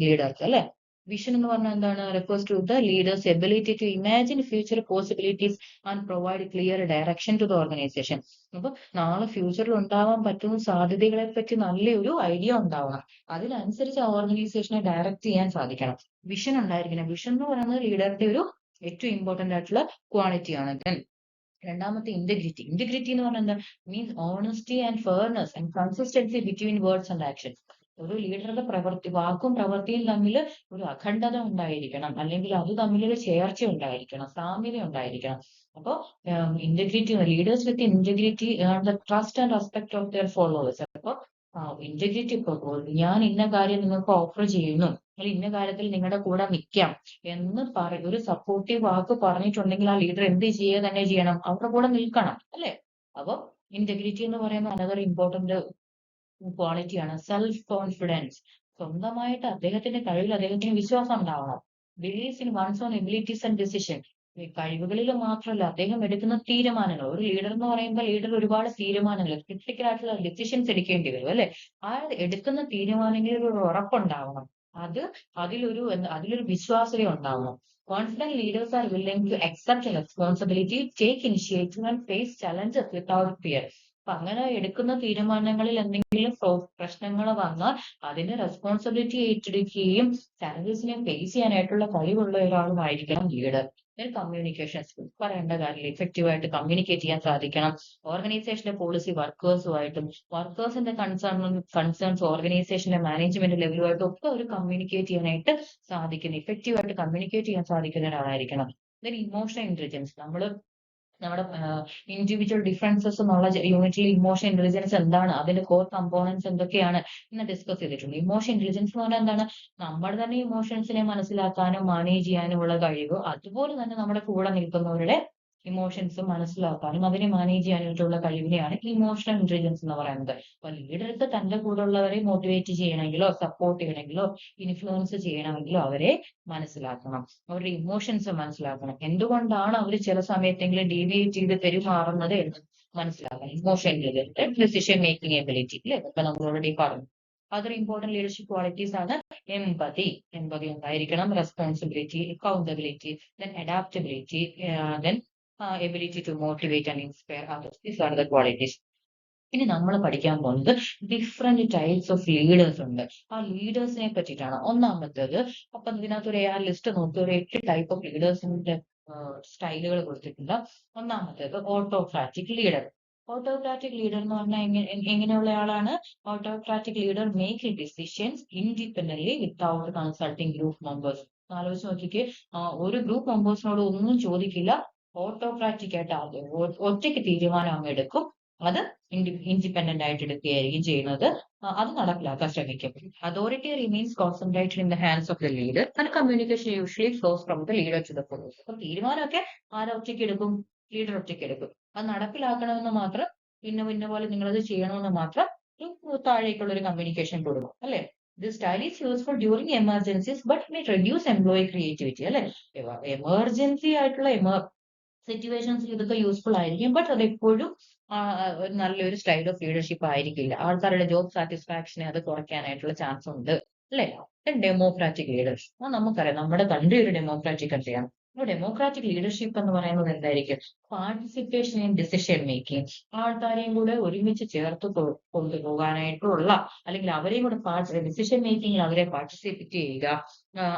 ലീഡർക്ക്, അല്ലെ. വിഷൻ എന്ന് പറഞ്ഞാൽ എന്താണ്? Refers to the leader's ability to imagine future possibilities and provide clear direction to the organization. അപ്പൊ നാളെ ഫ്യൂച്ചറിൽ ഉണ്ടാവാൻ പറ്റുന്ന സാധ്യതകളെ പറ്റി നല്ലൊരു ഐഡിയ ഉണ്ടാവണം, അതിനനുസരിച്ച് ആ ഓർഗനൈസേഷനെ ഡയറക്റ്റ് ചെയ്യാൻ സാധിക്കണം. വിഷൻ ഉണ്ടായിരിക്കണം. വിഷൻ എന്ന് പറയുന്നത് ലീഡറുടെ ഒരു ഏറ്റവും ഇമ്പോർട്ടന്റ് ആയിട്ടുള്ള ക്വാളിറ്റി ആണ്. രണ്ടാമത്തെ ഇന്റഗ്രിറ്റി. ഇന്റഗ്രിറ്റി എന്ന് പറഞ്ഞാൽ എന്താ? Means honesty and fairness and consistency between words and action. ഒരു ലീഡറുടെ വാക്കും പ്രവൃത്തിയും തമ്മിൽ ഒരു അഖണ്ഡത ഉണ്ടായിരിക്കണം, അല്ലെങ്കിൽ അത് തമ്മിലൊരു ചേർച്ച ഉണ്ടായിരിക്കണം, സാമ്യത ഉണ്ടായിരിക്കണം. അപ്പോ integrity, leaders with integrity the trust and respect of their followers. അപ്പൊ ഇന്റഗ്രിറ്റി, ഞാൻ ഇന്ന കാര്യം നിങ്ങൾക്ക് ഓഫർ ചെയ്യുന്നു, അല്ലെങ്കിൽ ഇന്ന കാര്യത്തിൽ നിങ്ങളുടെ കൂടെ നിൽക്കാം എന്ന് ഒരു സപ്പോർട്ടീവ് വാക്ക് പറഞ്ഞിട്ടുണ്ടെങ്കിൽ ആ ലീഡർ എന്ത് ചെയ്യുക തന്നെ ചെയ്യണം, അവരുടെ കൂടെ നിൽക്കണം, അല്ലെ. അപ്പൊ ഇന്റഗ്രിറ്റി എന്ന് പറയുന്ന അനദർ ഇമ്പോർട്ടന്റ് ക്വാളിറ്റിയാണ് സെൽഫ് കോൺഫിഡൻസ്. സ്വന്തമായിട്ട് അദ്ദേഹത്തിന്റെ കഴിവിൽ അദ്ദേഹത്തിന് വിശ്വാസം ഉണ്ടാവണം. Believes in one's own abilities and decision. കഴിവുകളിൽ മാത്രമല്ല അദ്ദേഹം എടുക്കുന്ന തീരുമാനങ്ങൾ. ഒരു ലീഡർ എന്ന് പറയുമ്പോൾ ലീഡർ ഒരുപാട് തീരുമാനങ്ങൾ, ക്രിട്ടിക്കൽ ആയിട്ടുള്ള ഡിസിഷൻസ് എടുക്കേണ്ടി വരും, അല്ലെ. ആ എടുക്കുന്ന തീരുമാനങ്ങളിൽ ഒരു ഉറപ്പുണ്ടാവണം, അതിലൊരു വിശ്വാസ്യത ഉണ്ടാവണം. Confident leaders are willing to accept responsibility, take initiative and face challenges without fear. അപ്പൊ അങ്ങനെ എടുക്കുന്ന തീരുമാനങ്ങളിൽ എന്തെങ്കിലും പ്രശ്നങ്ങൾ വന്നാൽ അതിന്റെ റെസ്പോൺസിബിലിറ്റി ഏറ്റെടുക്കുകയും ചലഞ്ചസിനെ ഫേസ് ചെയ്യാനായിട്ടുള്ള കഴിവുള്ള ഒരാളുമായിരിക്കണം ലീഡർ. കമ്മ്യൂണിക്കേഷൻ സ്കിൽസ് പറയേണ്ട കാര്യമില്ല, ഇഫക്റ്റീവായിട്ട് കമ്മ്യൂണിക്കേറ്റ് ചെയ്യാൻ സാധിക്കണം. ഓർഗനൈസേഷന്റെ പോളിസി വർക്കേഴ്സുമായിട്ടും വർക്കേഴ്സിന്റെ കൺസേൺസ് ഓർഗനൈസേഷന്റെ മാനേജ്മെന്റ് ലെവലുമായിട്ടും ഒക്കെ ഒരു കമ്മ്യൂണിക്കേറ്റ് ചെയ്യാനായിട്ട് സാധിക്കുന്ന, ഇഫക്റ്റീവായിട്ട് കമ്മ്യൂണിക്കേറ്റ് ചെയ്യാൻ സാധിക്കുന്ന ഒരാളായിരിക്കണം. ദെൻ ഇമോഷണൽ ഇന്റലിജൻസ്, നമ്മുടെ ഇൻഡിവിജ്വൽ ഡിഫറൻസസ് എന്നുള്ള യൂണിറ്റിൽ ഇമോഷൻ ഇന്റലിജൻസ് എന്താണ്, അതിന്റെ കോർ കമ്പോണൻസ് എന്തൊക്കെയാണ് എന്ന് ഡിസ്കസ് ചെയ്തിട്ടുണ്ട്. ഇമോഷൻ ഇന്റലിജൻസ് എന്ന് പറഞ്ഞാൽ എന്താണ്, നമ്മുടെ തന്നെ ഇമോഷൻസിനെ മനസ്സിലാക്കാനും മാനേജ് ചെയ്യാനും ഉള്ള കഴിവ്, അതുപോലെ തന്നെ നമ്മുടെ കൂടെ നിൽക്കുന്നവരുടെ ഇമോഷൻസ് മനസ്സിലാക്കാനും അതിനെ മാനേജ് ചെയ്യാനായിട്ടുള്ള കഴിവിനെയാണ് ഇമോഷണൽ ഇന്റലിജൻസ് എന്ന് പറയുന്നത്. അപ്പൊ ലീഡർക്ക് തന്റെ കൂടെ ഉള്ളവരെ മോട്ടിവേറ്റ് ചെയ്യണമെങ്കിലോ സപ്പോർട്ട് ചെയ്യണമെങ്കിലോ ഇൻഫ്ലുവൻസ് ചെയ്യണമെങ്കിലോ അവരെ മനസ്സിലാക്കണം, അവരുടെ ഇമോഷൻസ് മനസ്സിലാക്കണം, എന്തുകൊണ്ടാണ് അവർ ചില സമയത്തെങ്കിലും ഡീവിയേറ്റ് ചെയ്ത് പെരുമാറുന്നത് എന്ന് മനസ്സിലാക്കണം. Emotion intelligence, decision making ability അല്ലെ, ഇപ്പൊ നമ്മൾ ഓൾറെഡി പറഞ്ഞു. അതൊരു ഇമ്പോർട്ടന്റ് ലീഡർഷിപ്പ് ക്വാളിറ്റീസ് ആണ്. എംപതി ഉണ്ടായിരിക്കണം, responsibility, accountability, then adaptability, then ability to motivate and inspire others. These are the qualities. ഇനി നമ്മൾ പഠിക്കാൻ പോകുന്നത് ഡിഫറെന്റ് ടൈപ്സ് ഓഫ് ലീഡേഴ്സ് ഉണ്ട്. ആ ലീഡേഴ്സിനെ പറ്റിയിട്ടാണ്. ഒന്നാമത്തേത്, അപ്പൊ ഇതിനകത്ത് ഒരു ലിസ്റ്റ് നോക്കി ഒരു 8 ടൈപ്പ് ഓഫ് ലീഡേഴ്സിന്റെ സ്റ്റൈലുകൾ കൊടുത്തിട്ടുണ്ട്. ഒന്നാമത്തേത് ഓട്ടോക്രാറ്റിക് ലീഡർ. ഓട്ടോക്രാറ്റിക് ലീഡർ എന്ന് പറഞ്ഞാൽ എങ്ങനെയുള്ള ആളാണ്? Autocratic leader make decisions independently without consulting group members. ആലോചിച്ച് നോക്കിക്കേ, ഒരു ഗ്രൂപ്പ് മെമ്പേഴ്സിനോട് ഒന്നും ചോദിക്കില്ല, ഓട്ടോക്രാറ്റിക് ആയിട്ട് ആദ്യം ഒറ്റയ്ക്ക് തീരുമാനം അങ്ങ് എടുക്കും, അത് ഇൻഡിപെൻഡന്റ് ആയിട്ട് എടുക്കുകയായിരിക്കും ചെയ്യുന്നത്. അത് നടപ്പിലാക്കാൻ ശ്രമിക്കും. Authority remains concentrated in the hands of the leader and communication usually flows from the leader to the followers. അപ്പൊ തീരുമാനമൊക്കെ ഒറ്റയ്ക്ക് എടുക്കും, ലീഡർ ഒറ്റയ്ക്ക് എടുക്കും. അത് നടപ്പിലാക്കണമെന്ന് മാത്രം, പിന്നെ പോലെ നിങ്ങളത് ചെയ്യണമെന്ന് മാത്രം താഴേക്കുള്ള ഒരു കമ്മ്യൂണിക്കേഷൻ കൊടുക്കും അല്ലെ. This style is useful during emergencies but may reduce employee creativity അല്ലെ. എമർജൻസി ആയിട്ടുള്ള സിറ്റുവേഷൻസിൽ ഇതൊക്കെ യൂസ്ഫുൾ ആയിരിക്കും, ബട്ട് അത് എപ്പോഴും നല്ലൊരു സ്റ്റൈൽ ഓഫ് ലീഡർഷിപ്പ് ആയിരിക്കില്ല. ആൾക്കാരുടെ ജോബ് സാറ്റിസ്ഫാക്ഷനെ അത് കുറയ്ക്കാനായിട്ടുള്ള ചാൻസ് ഉണ്ട് അല്ലെ. ഡെമോക്രാറ്റിക് ലീഡേഴ്സ്, നമുക്കറിയാം നമ്മുടെ കൺട്രി ഒരു ഡെമോക്രാറ്റിക് കൺട്രിയാണ്. ഡെമോക്രാറ്റിക് ലീഡർഷിപ്പ് എന്ന് പറയുന്നത് എന്തായിരിക്കും? പാർട്ടിസിപ്പേഷൻ ഇൻ ഡിസിഷൻ മേക്കിംഗ്, ആൾക്കാരെയും കൂടെ ഒരുമിച്ച് ചേർത്ത് കൊണ്ടുപോകാനായിട്ടുള്ള, അല്ലെങ്കിൽ അവരെയും കൂടെ ഡിസിഷൻ മേക്കിംഗിൽ അവരെ പാർട്ടിസിപ്പേറ്റ് ചെയ്യുക,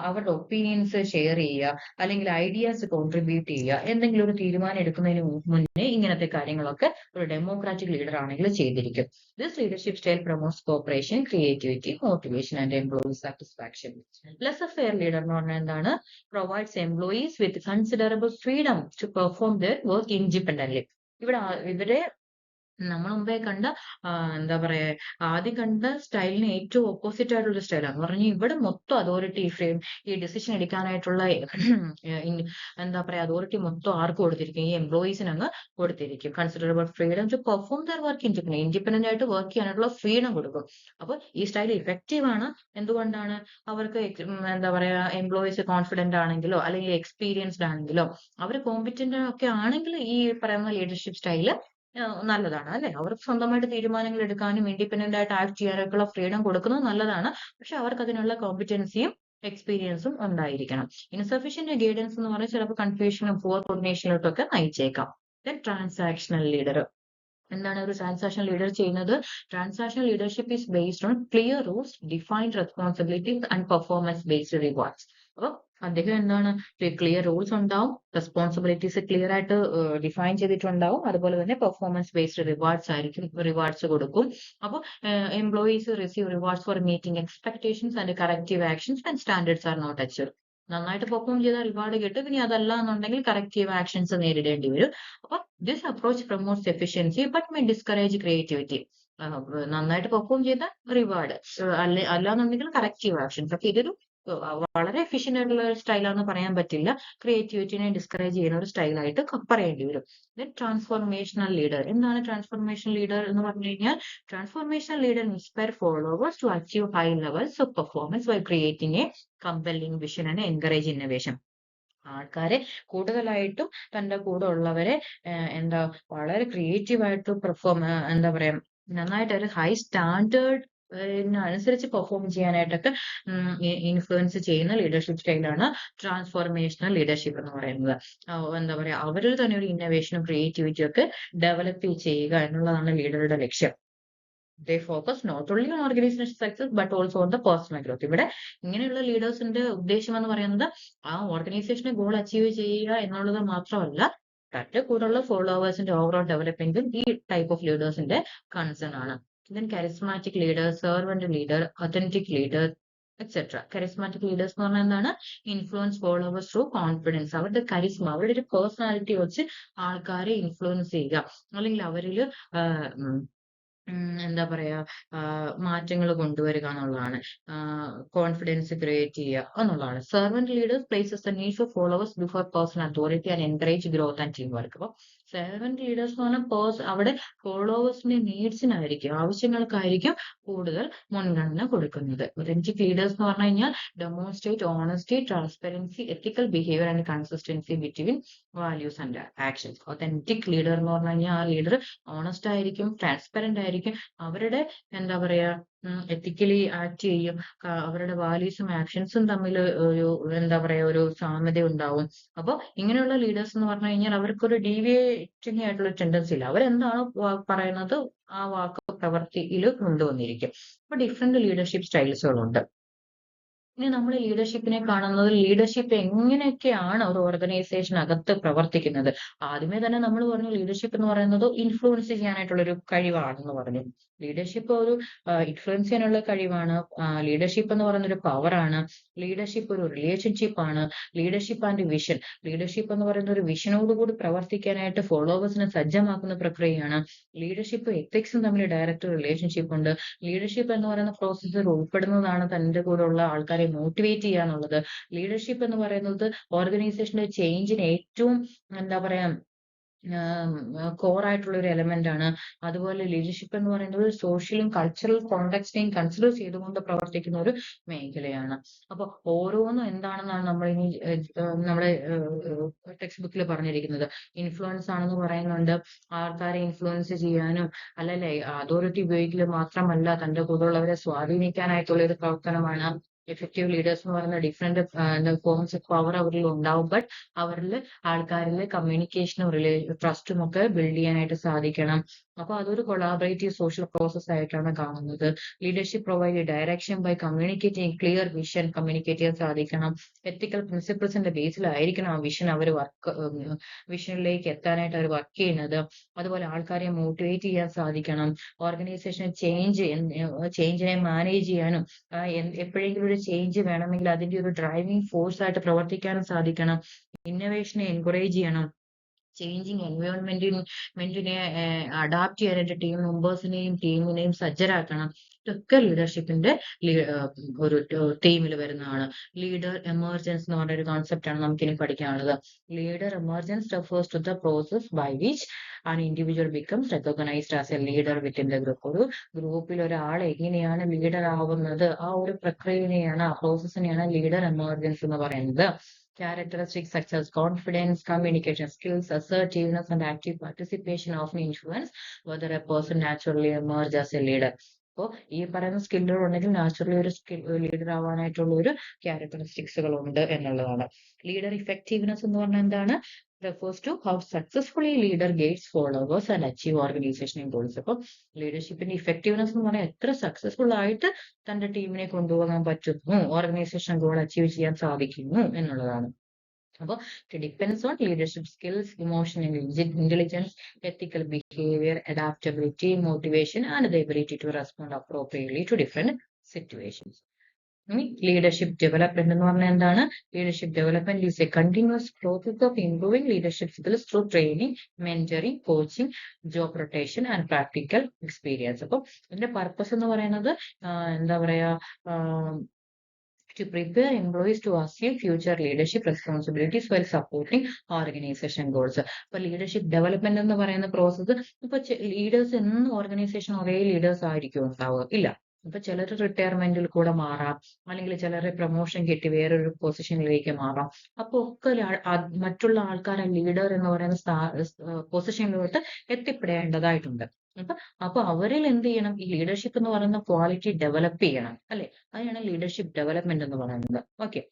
അവരുടെ ഒപ്പീനിയൻസ് ഷെയർ ചെയ്യുക, അല്ലെങ്കിൽ ഐഡിയാസ് കോൺട്രിബ്യൂട്ട് ചെയ്യുക. എന്തെങ്കിലും ഒരു തീരുമാനം എടുക്കുന്നതിന് മുന്നേ ഇങ്ങനത്തെ കാര്യങ്ങളൊക്കെ ഒരു ഡെമോക്രാറ്റിക് ലീഡർ ആണെങ്കിൽ ചെയ്തിരിക്കും. This leadership style promotes cooperation, creativity, motivation and employee satisfaction. Laissez faire leader എന്ന് പറഞ്ഞാൽ എന്താണ്? Provides employees with considerable freedom to perform their work independently. ഇവരെ നമ്മൾ മുമ്പേ കണ്ട എന്താ പറയാ, ആദ്യം കണ്ട സ്റ്റൈലിന് ഏറ്റവും ഓപ്പോസിറ്റ് ആയിട്ടുള്ള സ്റ്റൈലാണ് പറഞ്ഞാൽ ഇവിടെ മൊത്തം അതോറിറ്റി ഫ്രെയിം, ഈ ഡിസിഷൻ എടുക്കാനായിട്ടുള്ള എന്താ പറയാ അതോറിറ്റി മൊത്തം ആർക്ക് കൊടുത്തിരിക്കും? ഈ എംപ്ലോയീസിന് അങ്ങ് കൊടുത്തിരിക്കും. Considerable freedom to perform their work independent ആയിട്ട് വർക്ക് ചെയ്യാനായിട്ടുള്ള ഫ്രീഡം കൊടുക്കും. അപ്പൊ ഈ സ്റ്റൈൽ ഇഫക്റ്റീവ് ആണ്. എന്തുകൊണ്ടാണ്? അവർക്ക് എന്താ പറയാ എംപ്ലോയീസ് കോൺഫിഡന്റ് ആണെങ്കിലോ അല്ലെങ്കിൽ എക്സ്പീരിയൻസ്ഡ് ആണെങ്കിലോ അവർ കോമ്പിറ്റന്റ് ഒക്കെ ആണെങ്കിൽ ഈ പറയുന്ന ലീഡർഷിപ്പ് സ്റ്റൈല് നല്ലതാണ് അല്ലെ. അവർക്ക് സ്വന്തമായിട്ട് തീരുമാനങ്ങൾ എടുക്കാനും ഇൻഡിപെൻഡന്റ് ആയിട്ട് ആക്ട് ചെയ്യാനൊക്കെയുള്ള ഫ്രീഡം കൊടുക്കുന്നത് നല്ലതാണ്. പക്ഷെ അവർക്ക് അതിനുള്ള കോമ്പിറ്റൻസിയും എക്സ്പീരിയൻസും ഉണ്ടായിരിക്കണം. ഇൻസഫിഷ്യന്റ് ഗൈഡൻസ് എന്ന് പറഞ്ഞാൽ ചിലപ്പോൾ കൺഫ്യൂഷനും പുവർ കോർഡിനേഷനിലോട്ടൊക്കെ നയിച്ചേക്കാം. Then transactional leader. എന്താണ് ഒരു ട്രാൻസാക്ഷണൽ ലീഡർ ചെയ്യുന്നത്? Transactional leadership is based on clear rules, defined responsibilities and performance based rewards. അപ്പൊ അദ്ദേഹം എന്താണ്, ക്ലിയർ റൂൾസ് ഉണ്ടാവും, റെസ്പോൺസിബിലിറ്റീസ് ക്ലിയർ ആയിട്ട് ഡിഫൈൻ ചെയ്തിട്ടുണ്ടാവും, അതുപോലെ തന്നെ പെർഫോമൻസ് ബേസ്ഡ് റിവാർഡ്സ് കൊടുക്കും. അപ്പോൾ employees receive rewards for meeting expectations and corrective actions and standards are not achieved. നന്നായിട്ട് പെർഫോം ചെയ്താൽ റിവാർഡ് കിട്ടും, ഇനി അതല്ല എന്നുണ്ടെങ്കിൽ കറക്റ്റീവ് ആക്ഷൻസ് നേരിടേണ്ടി വരും. അപ്പൊ this approach promotes efficiency but may discourage creativity. നന്നായിട്ട് പെർഫോം ചെയ്താൽ റിവാർഡ്, അല്ലാന്നുണ്ടെങ്കിൽ കറക്റ്റീവ് ആക്ഷൻസ്. അപ്പൊ ഇതൊരു വളരെ എഫിഷ്യന്റ് ആയിട്ടുള്ള ഒരു സ്റ്റൈലാണെന്ന് പറയാൻ പറ്റില്ല, ക്രിയേറ്റിവിറ്റിനെ ഡിസ്കറേജ് ചെയ്യുന്ന ഒരു സ്റ്റൈലായിട്ട് പറയേണ്ടി വരും. Then transformational leader. എന്താണ് ട്രാൻസ്ഫോർമേഷണൽ ലീഡർ എന്ന് പറഞ്ഞു കഴിഞ്ഞാൽ? Transformational leader inspire followers to achieve high levels of performance by creating a compelling vision and encourage innovation. ആൾക്കാരെ കൂടുതലായിട്ടും തന്റെ കൂടെ ഉള്ളവരെ എന്താ വളരെ ക്രിയേറ്റീവായിട്ട് എന്താ പറയാ നന്നായിട്ട് ഒരു ഹൈ സ്റ്റാൻഡേർഡ് അനുസരിച്ച് പെർഫോം ചെയ്യാനായിട്ടൊക്കെ ഇൻഫ്ലുവൻസ് ചെയ്യുന്ന ലീഡർഷിപ്പ് സ്റ്റൈലാണ് ട്രാൻസ്ഫോർമേഷണൽ ലീഡർഷിപ്പ് എന്ന് പറയുന്നത്. എന്താ പറയാ അവരിൽ തന്നെ ഒരു ഇന്നോവേഷനും ക്രിയേറ്റിവിറ്റിയും ഒക്കെ ഡെവലപ്പ് ചെയ്യുക എന്നുള്ളതാണ് ലീഡറുടെ ലക്ഷ്യം. They focus not only on organizational success but also on the personal growth. ഇവിടെ ഇങ്ങനെയുള്ള ലീഡേഴ്സിന്റെ ഉദ്ദേശം എന്ന് പറയുന്നത് ആ ഓർഗനൈസേഷന്റെ ഗോൾ അച്ചീവ് ചെയ്യുക എന്നുള്ളത് മാത്രമല്ല, തന്റെ കൂടെയുള്ള ഫോളോവേഴ്സിന്റെ ഓവറോൾ ഡെവലപ്മെന്റും ഈ ടൈപ്പ് ഓഫ് ലീഡേഴ്സിന്റെ കൺസേൺ ആണ്. Then charismatic leader, servant leader, authentic leader etcetera. Charismatic leaders എന്ന് പറഞ്ഞാൽ എന്താണ്? Influence followers through confidence. അവരുടെ കരിസ്മ, അവരുടെ ഒരു പേഴ്സണാലിറ്റി വെച്ച് ആൾക്കാരെ ഇൻഫ്ലുവൻസ് ചെയ്യുക, അല്ലെങ്കിൽ അവരിൽ എന്താ പറയാ, മാറ്റങ്ങൾ കൊണ്ടുവരിക എന്നുള്ളതാണ്. കോൺഫിഡൻസ് ക്രിയേറ്റ് ചെയ്യുക എന്നുള്ളതാണ്. Servant leaders places the need for followers before personal authority and encourage growth and team work. അപ്പോൾ സെർവന്റ് ലീഡേഴ്സ് എന്ന് പറഞ്ഞാൽ അവിടെ ഫോളോവേഴ്സിന്റെ നീഡ്സിനായിരിക്കും, ആവശ്യങ്ങൾക്കായിരിക്കും കൂടുതൽ മുൻഗണന കൊടുക്കുന്നത്. ഒതന്റിക് ലീഡേഴ്സ് എന്ന് പറഞ്ഞു കഴിഞ്ഞാൽ demonstrate honesty, transparency, ethical behaviour and consistency between values and actions. Authentic leader എന്ന് പറഞ്ഞു കഴിഞ്ഞാൽ ആ ലീഡർ ഓണസ്റ്റ് ആയിരിക്കും, ട്രാൻസ്പെറന്റ് ആയിരിക്കും, അവരുടെ എന്താ പറയാ എത്തിക്കലി ആക്ട് ചെയ്യും, അവരുടെ വാല്യൂസും ആക്ഷൻസും തമ്മിൽ ഒരു എന്താ പറയാ ഒരു സാമ്യത ഉണ്ടാവും. അപ്പൊ ഇങ്ങനെയുള്ള ലീഡേഴ്സ് എന്ന് പറഞ്ഞു കഴിഞ്ഞാൽ അവർക്കൊരു ഡീവിയേറ്റിംഗ് ആയിട്ടുള്ള ടെൻഡൻസി ഇല്ല. അവരെന്താണോ പറയുന്നത് ആ വാക്ക് പ്രവൃത്തിയിൽ കൊണ്ടുവന്നിരിക്കും. അപ്പൊ ഡിഫറെന്റ് ലീഡർഷിപ്പ് സ്റ്റൈൽസുകളുണ്ട്. ഇനി നമ്മൾ ലീഡർഷിപ്പിനെ കാണുന്നത് ലീഡർഷിപ്പ് എങ്ങനെയൊക്കെയാണ് ഒരു ഓർഗനൈസേഷനകത്ത് പ്രവർത്തിക്കുന്നത്. ആദ്യമേ തന്നെ നമ്മൾ പറഞ്ഞു ലീഡർഷിപ്പ് എന്ന് പറയുന്നത് ഇൻഫ്ലുവൻസ് ചെയ്യാനായിട്ടുള്ള ഒരു കഴിവാണെന്ന് പറഞ്ഞു. ലീഡർഷിപ്പ് ഒരു ഇൻഫ്ലുവൻസ് ചെയ്യാനുള്ള കഴിവാണ്. ലീഡർഷിപ്പ് എന്ന് പറയുന്ന ഒരു പവറാണ്. ലീഡർഷിപ്പ് ഒരു റിലേഷൻഷിപ്പ് ആണ്. Leadership and vision. ലീഡർഷിപ്പ് എന്ന് പറയുന്ന ഒരു വിഷനോടുകൂടി പ്രവർത്തിക്കാനായിട്ട് ഫോളോവേഴ്സിനെ സജ്ജമാക്കുന്ന പ്രക്രിയയാണ്. ലീഡർഷിപ്പ് എത്തിക്സും തമ്മിൽ ഡയറക്റ്റ് റിലേഷൻഷിപ്പ് ഉണ്ട്. ലീഡർഷിപ്പ് എന്ന് പറയുന്ന പ്രോസസ്സിൽ ഉൾപ്പെടുന്നതാണ് തന്റെ കൂടെയുള്ള ആൾക്കാരെ മോട്ടിവേറ്റ് ചെയ്യുക എന്നുള്ളത്. ലീഡർഷിപ്പ് എന്ന് പറയുന്നത് ഓർഗനൈസേഷന്റെ ചേഞ്ചിന് ഏറ്റവും എന്താ പറയാ കോർ ആയിട്ടുള്ള ഒരു എലമെന്റ് ആണ്. അതുപോലെ ലീഡർഷിപ്പ് എന്ന് പറയുന്നത് സോഷ്യലും കൾച്ചറൽ കോണ്ടെക്സ്റ്റിനെയും കൺസിഡർ ചെയ്തുകൊണ്ട് പ്രവർത്തിക്കുന്ന ഒരു മേഖലയാണ്. അപ്പൊ ഓരോന്നും എന്താണെന്നാണ് നമ്മൾ ഇനി നമ്മുടെ ടെക്സ്റ്റ് ബുക്കിൽ പറഞ്ഞിരിക്കുന്നത്. ഇൻഫ്ലുവൻസ് ആണെന്ന് പറയുന്നുണ്ട്. ആൾക്കാരെ ഇൻഫ്ലുവൻസ് ചെയ്യാനും അല്ലല്ലേ അതോറിറ്റി ഉപയോഗിക്കൽ മാത്രമല്ല, തന്റെ കൂടെയുള്ളവരെ സ്വാധീനിക്കാനായിട്ടുള്ള ഒരു പ്രവർത്തനമാണ്. എഫക്റ്റീവ് ലീഡേഴ്സ് എന്ന് പറയുന്ന ഡിഫറെന്റ് ഫോംസ് ഓഫ് പവർ അവരിൽ ഉണ്ടാവും. ബട്ട് അവരിൽ ആൾക്കാരിൽ കമ്മ്യൂണിക്കേഷനും ട്രസ്റ്റും ഒക്കെ ബിൽഡ് ചെയ്യാനായിട്ട് സാധിക്കണം. അപ്പൊ അതൊരു കൊളാബറേറ്റീവ് സോഷ്യൽ പ്രോസസ് ആയിട്ടാണ് കാണുന്നത്. Leadership provide direction by communicating clear vision communicate ചെയ്യാൻ സാധിക്കണം. എത്തിക്കൽ പ്രിൻസിപ്പിൾസിന്റെ ബേസിലായിരിക്കണം ആ വിഷൻ വിഷനിലേക്ക് എത്താനായിട്ട് അവർ വർക്ക് ചെയ്യുന്നത്. അതുപോലെ ആൾക്കാരെ മോട്ടിവേറ്റ് ചെയ്യാൻ സാധിക്കണം. ഓർഗനൈസേഷൻ ചേഞ്ചിനെ മാനേജ് ചെയ്യാനും എപ്പോഴെങ്കിലും ഒരു ചേഞ്ച് വേണമെങ്കിൽ അതിന്റെ ഒരു ഡ്രൈവിംഗ് ഫോഴ്സ് ആയിട്ട് പ്രവർത്തിക്കാനും സാധിക്കണം. ഇന്നോവേഷനെ എൻകറേജ് ചെയ്യണം. ചേഞ്ചിങ് എൻവയോൺമെന്റിനെ അഡാപ്റ്റ് ചെയ്യാനായിട്ട് ടീം മെമ്പേഴ്സിനെയും ടീമിനെയും സജ്ജരാക്കണം. ഇതൊക്കെ ലീഡർഷിപ്പിന്റെ ഒരു ടീമിൽ വരുന്നതാണ്. ലീഡർ എമർജൻസ് എന്ന് പറഞ്ഞ ഒരു കോൺസെപ്റ്റ് ആണ് നമുക്കിനി പഠിക്കാനുള്ളത്. Leader emergence refers to the process by which an individual becomes recognized as a leader within the group. ഒരു ഗ്രൂപ്പിൽ ഒരാൾ എങ്ങനെയാണ് ലീഡർ ആവുന്നത്, ആ ഒരു പ്രക്രിയനെയാണ്, ആ പ്രോസസ്സിനെയാണ് ലീഡർ എമർജൻസ് എന്ന് പറയുന്നത്. Characteristics such as confidence, communication skills, assertiveness, and active participation often influence whether a person naturally emerges as a leader. അപ്പോൾ ഈ പറയുന്ന സ്കില്ലുകൾ ഉണ്ടെങ്കിൽ നാച്ചുറലി ഒരു ലീഡർ ആവാനായിട്ടുള്ള ഒരു ക്യാരക്ടറിസ്റ്റിക്സുകൾ ഉണ്ട് എന്നുള്ളതാണ്. ലീഡർ ഇഫക്റ്റീവ്നെസ് എന്ന് പറഞ്ഞാൽ എന്താണ്? refers to how successfully leader gains followers and achieve organizational goals. അപ്പോൾ ലീഡർഷിപ്പിന്റെ ഇഫക്റ്റീവ്നെസ് എന്ന് പറഞ്ഞാൽ എത്ര സക്സസ്ഫുൾ ആയിട്ട് തന്റെ ടീമിനെ കൊണ്ടുപോകാൻ പറ്റുന്നു, ഓർഗനൈസേഷൻ ഗോൾ അച്ചീവ് ചെയ്യാൻ സാധിക്കുന്നു എന്നുള്ളതാണ്. അപ്പോൾ it depends on leadership skills, emotional intelligence, ethical behaviour, adaptability, motivation and the ability to respond appropriately to different situations. Leadership development എന്ന് പറഞ്ഞാൽ എന്താണ്? Leadership development is a continuous process of improving leadership skills through training, mentoring, coaching, job rotation and practical experience. അപ്പൊ ഇതിന്റെ purpose എന്ന് പറയുന്നത് എന്താ പറയാ, to prepare employees to assume future leadership responsibilities while supporting organization goals. അപ്പൊ leadership development എന്ന് പറയുന്ന process, ഇപ്പൊ ലീഡേഴ്സ് എന്നും ഓർഗനൈസേഷൻ ഒരേ ലീഡേഴ്സ് ആയിരിക്കും ഉണ്ടാവുക? ഇല്ല. ഇപ്പൊ ചിലർ റിട്ടയർമെന്റിൽ കൂടെ മാറാം, അല്ലെങ്കിൽ ചിലരെ പ്രൊമോഷൻ കിട്ടി വേറൊരു പൊസിഷനിലേക്ക് മാറാം. അപ്പൊ ഒക്കെ മറ്റുള്ള ആൾക്കാരെ ലീഡർ എന്ന് പറയുന്ന പൊസിഷനിലോട്ട് എത്തിപ്പെടേണ്ടതായിട്ടുണ്ട്. അപ്പൊ അവരിൽ എന്ത് ചെയ്യണം? ഈ ലീഡർഷിപ്പ് എന്ന് പറയുന്ന ക്വാളിറ്റി ഡെവലപ്പ് ചെയ്യണം, അല്ലെ? അതിനാണ് ലീഡർഷിപ്പ് ഡെവലപ്മെന്റ് എന്ന് പറയുന്നത്. ഓക്കെ.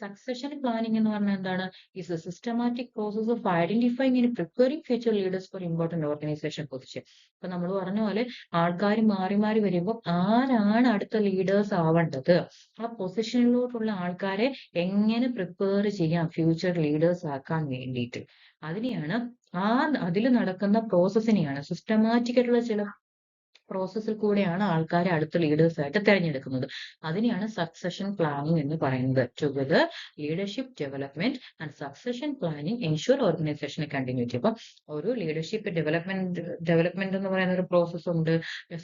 സക്സഷൻ പ്ലാനിംഗ് എന്ന് പറഞ്ഞാൽ എന്താണ്? Is a systematic process of identifying and preparing future leaders for important organization position. ഇപ്പൊ നമ്മൾ പറഞ്ഞ പോലെ ആൾക്കാർ മാറി മാറി വരുമ്പോൾ ആരാണ് അടുത്ത ലീഡേഴ്സ് ആവേണ്ടത്, ആ പൊസിഷനിലോട്ടുള്ള ആൾക്കാരെ എങ്ങനെ പ്രിപ്പയർ ചെയ്യാം ഫ്യൂച്ചർ ലീഡേഴ്സ് ആക്കാൻ വേണ്ടിയിട്ട്, അതിനെയാണ് അതിൽ നടക്കുന്ന പ്രോസസ്സിനെയാണ് സിസ്റ്റമാറ്റിക് ആയിട്ടുള്ള ചില പ്രോസസ്സിൽ കൂടെയാണ് ആൾക്കാരെ അടുത്ത ലീഡേഴ്സ് ആയിട്ട് തിരഞ്ഞെടുക്കുന്നത്. അതിനെയാണ് സക്സഷൻ പ്ലാനിംഗ് എന്ന് പറയുന്നത്. Together leadership development and succession planning ensure organisational continuity. അപ്പൊ ഒരു ലീഡർഷിപ്പ് ഡെവലപ്മെന്റ് എന്ന് പറയുന്ന ഒരു പ്രോസസ് ഉണ്ട്,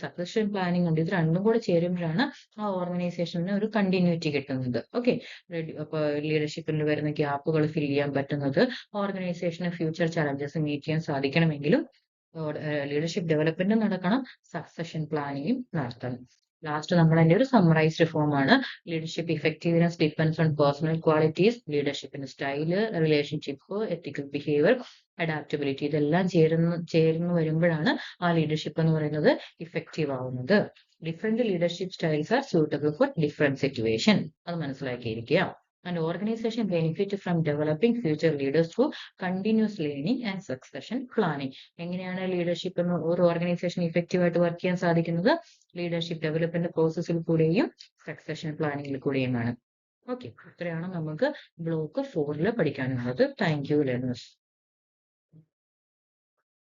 സക്സഷൻ പ്ലാനിംഗ് ഉണ്ട്. ഇത് രണ്ടും കൂടെ ചേരുമ്പോഴാണ് ആ ഓർഗനൈസേഷന് ഒരു കണ്ടിന്യൂറ്റി കിട്ടുന്നത്. ഓക്കെ, അപ്പൊ ലീഡർഷിപ്പിൽ വരുന്ന ഗ്യാപ്പുകൾ ഫിൽ ചെയ്യാൻ പറ്റുന്നത്, ഓർഗനൈസേഷന് ഫ്യൂച്ചർ ചലഞ്ചസ് മീറ്റ് ചെയ്യാൻ സാധിക്കണമെങ്കിലും ലീഡർഷിപ്പ് ഡെവലപ്മെന്റ് നടക്കണം, സക്സഷൻ പ്ലാനിങ്ങും നടത്തണം. ലാസ്റ്റ് നമ്മൾ അതിന്റെ ഒരു സമ്മറൈസ്ഡ് ഫോം ആണ്. Leadership effectiveness depends on personal qualities, ലീഡർഷിപ്പിന്റെ style, relationship, ethical behaviour, adaptability, ഇതെല്ലാം ചേർന്ന് വരുമ്പോഴാണ് ആ ലീഡർഷിപ്പ് എന്ന് പറയുന്നത് ഇഫക്റ്റീവ് ആവുന്നത്. Different leadership styles are suitable for different situation. അത് മനസ്സിലാക്കിയിരിക്കുക. And organization benefit from developing future leaders through continuous learning and succession planning. എങ്ങനെയാണ് ലീഡർഷിപ്പ് എന്ന് ഒരു ഓർഗനൈസേഷൻ ഇഫക്റ്റീവ് ആയിട്ട് വർക്ക് ചെയ്യാൻ സാധിക്കുന്നത്? ലീഡർഷിപ്പ് ഡെവലപ്മെന്റ് പ്രോസസ്സിൽ കൂടെയും സക്സഷൻ പ്ലാനിങ്ങിൽ കൂടെയുമാണ്. ഓക്കെ, ഇത്രയാണ് നമുക്ക് ബ്ലോക്ക് 4 പഠിക്കാനുള്ളത്. Thank you learners.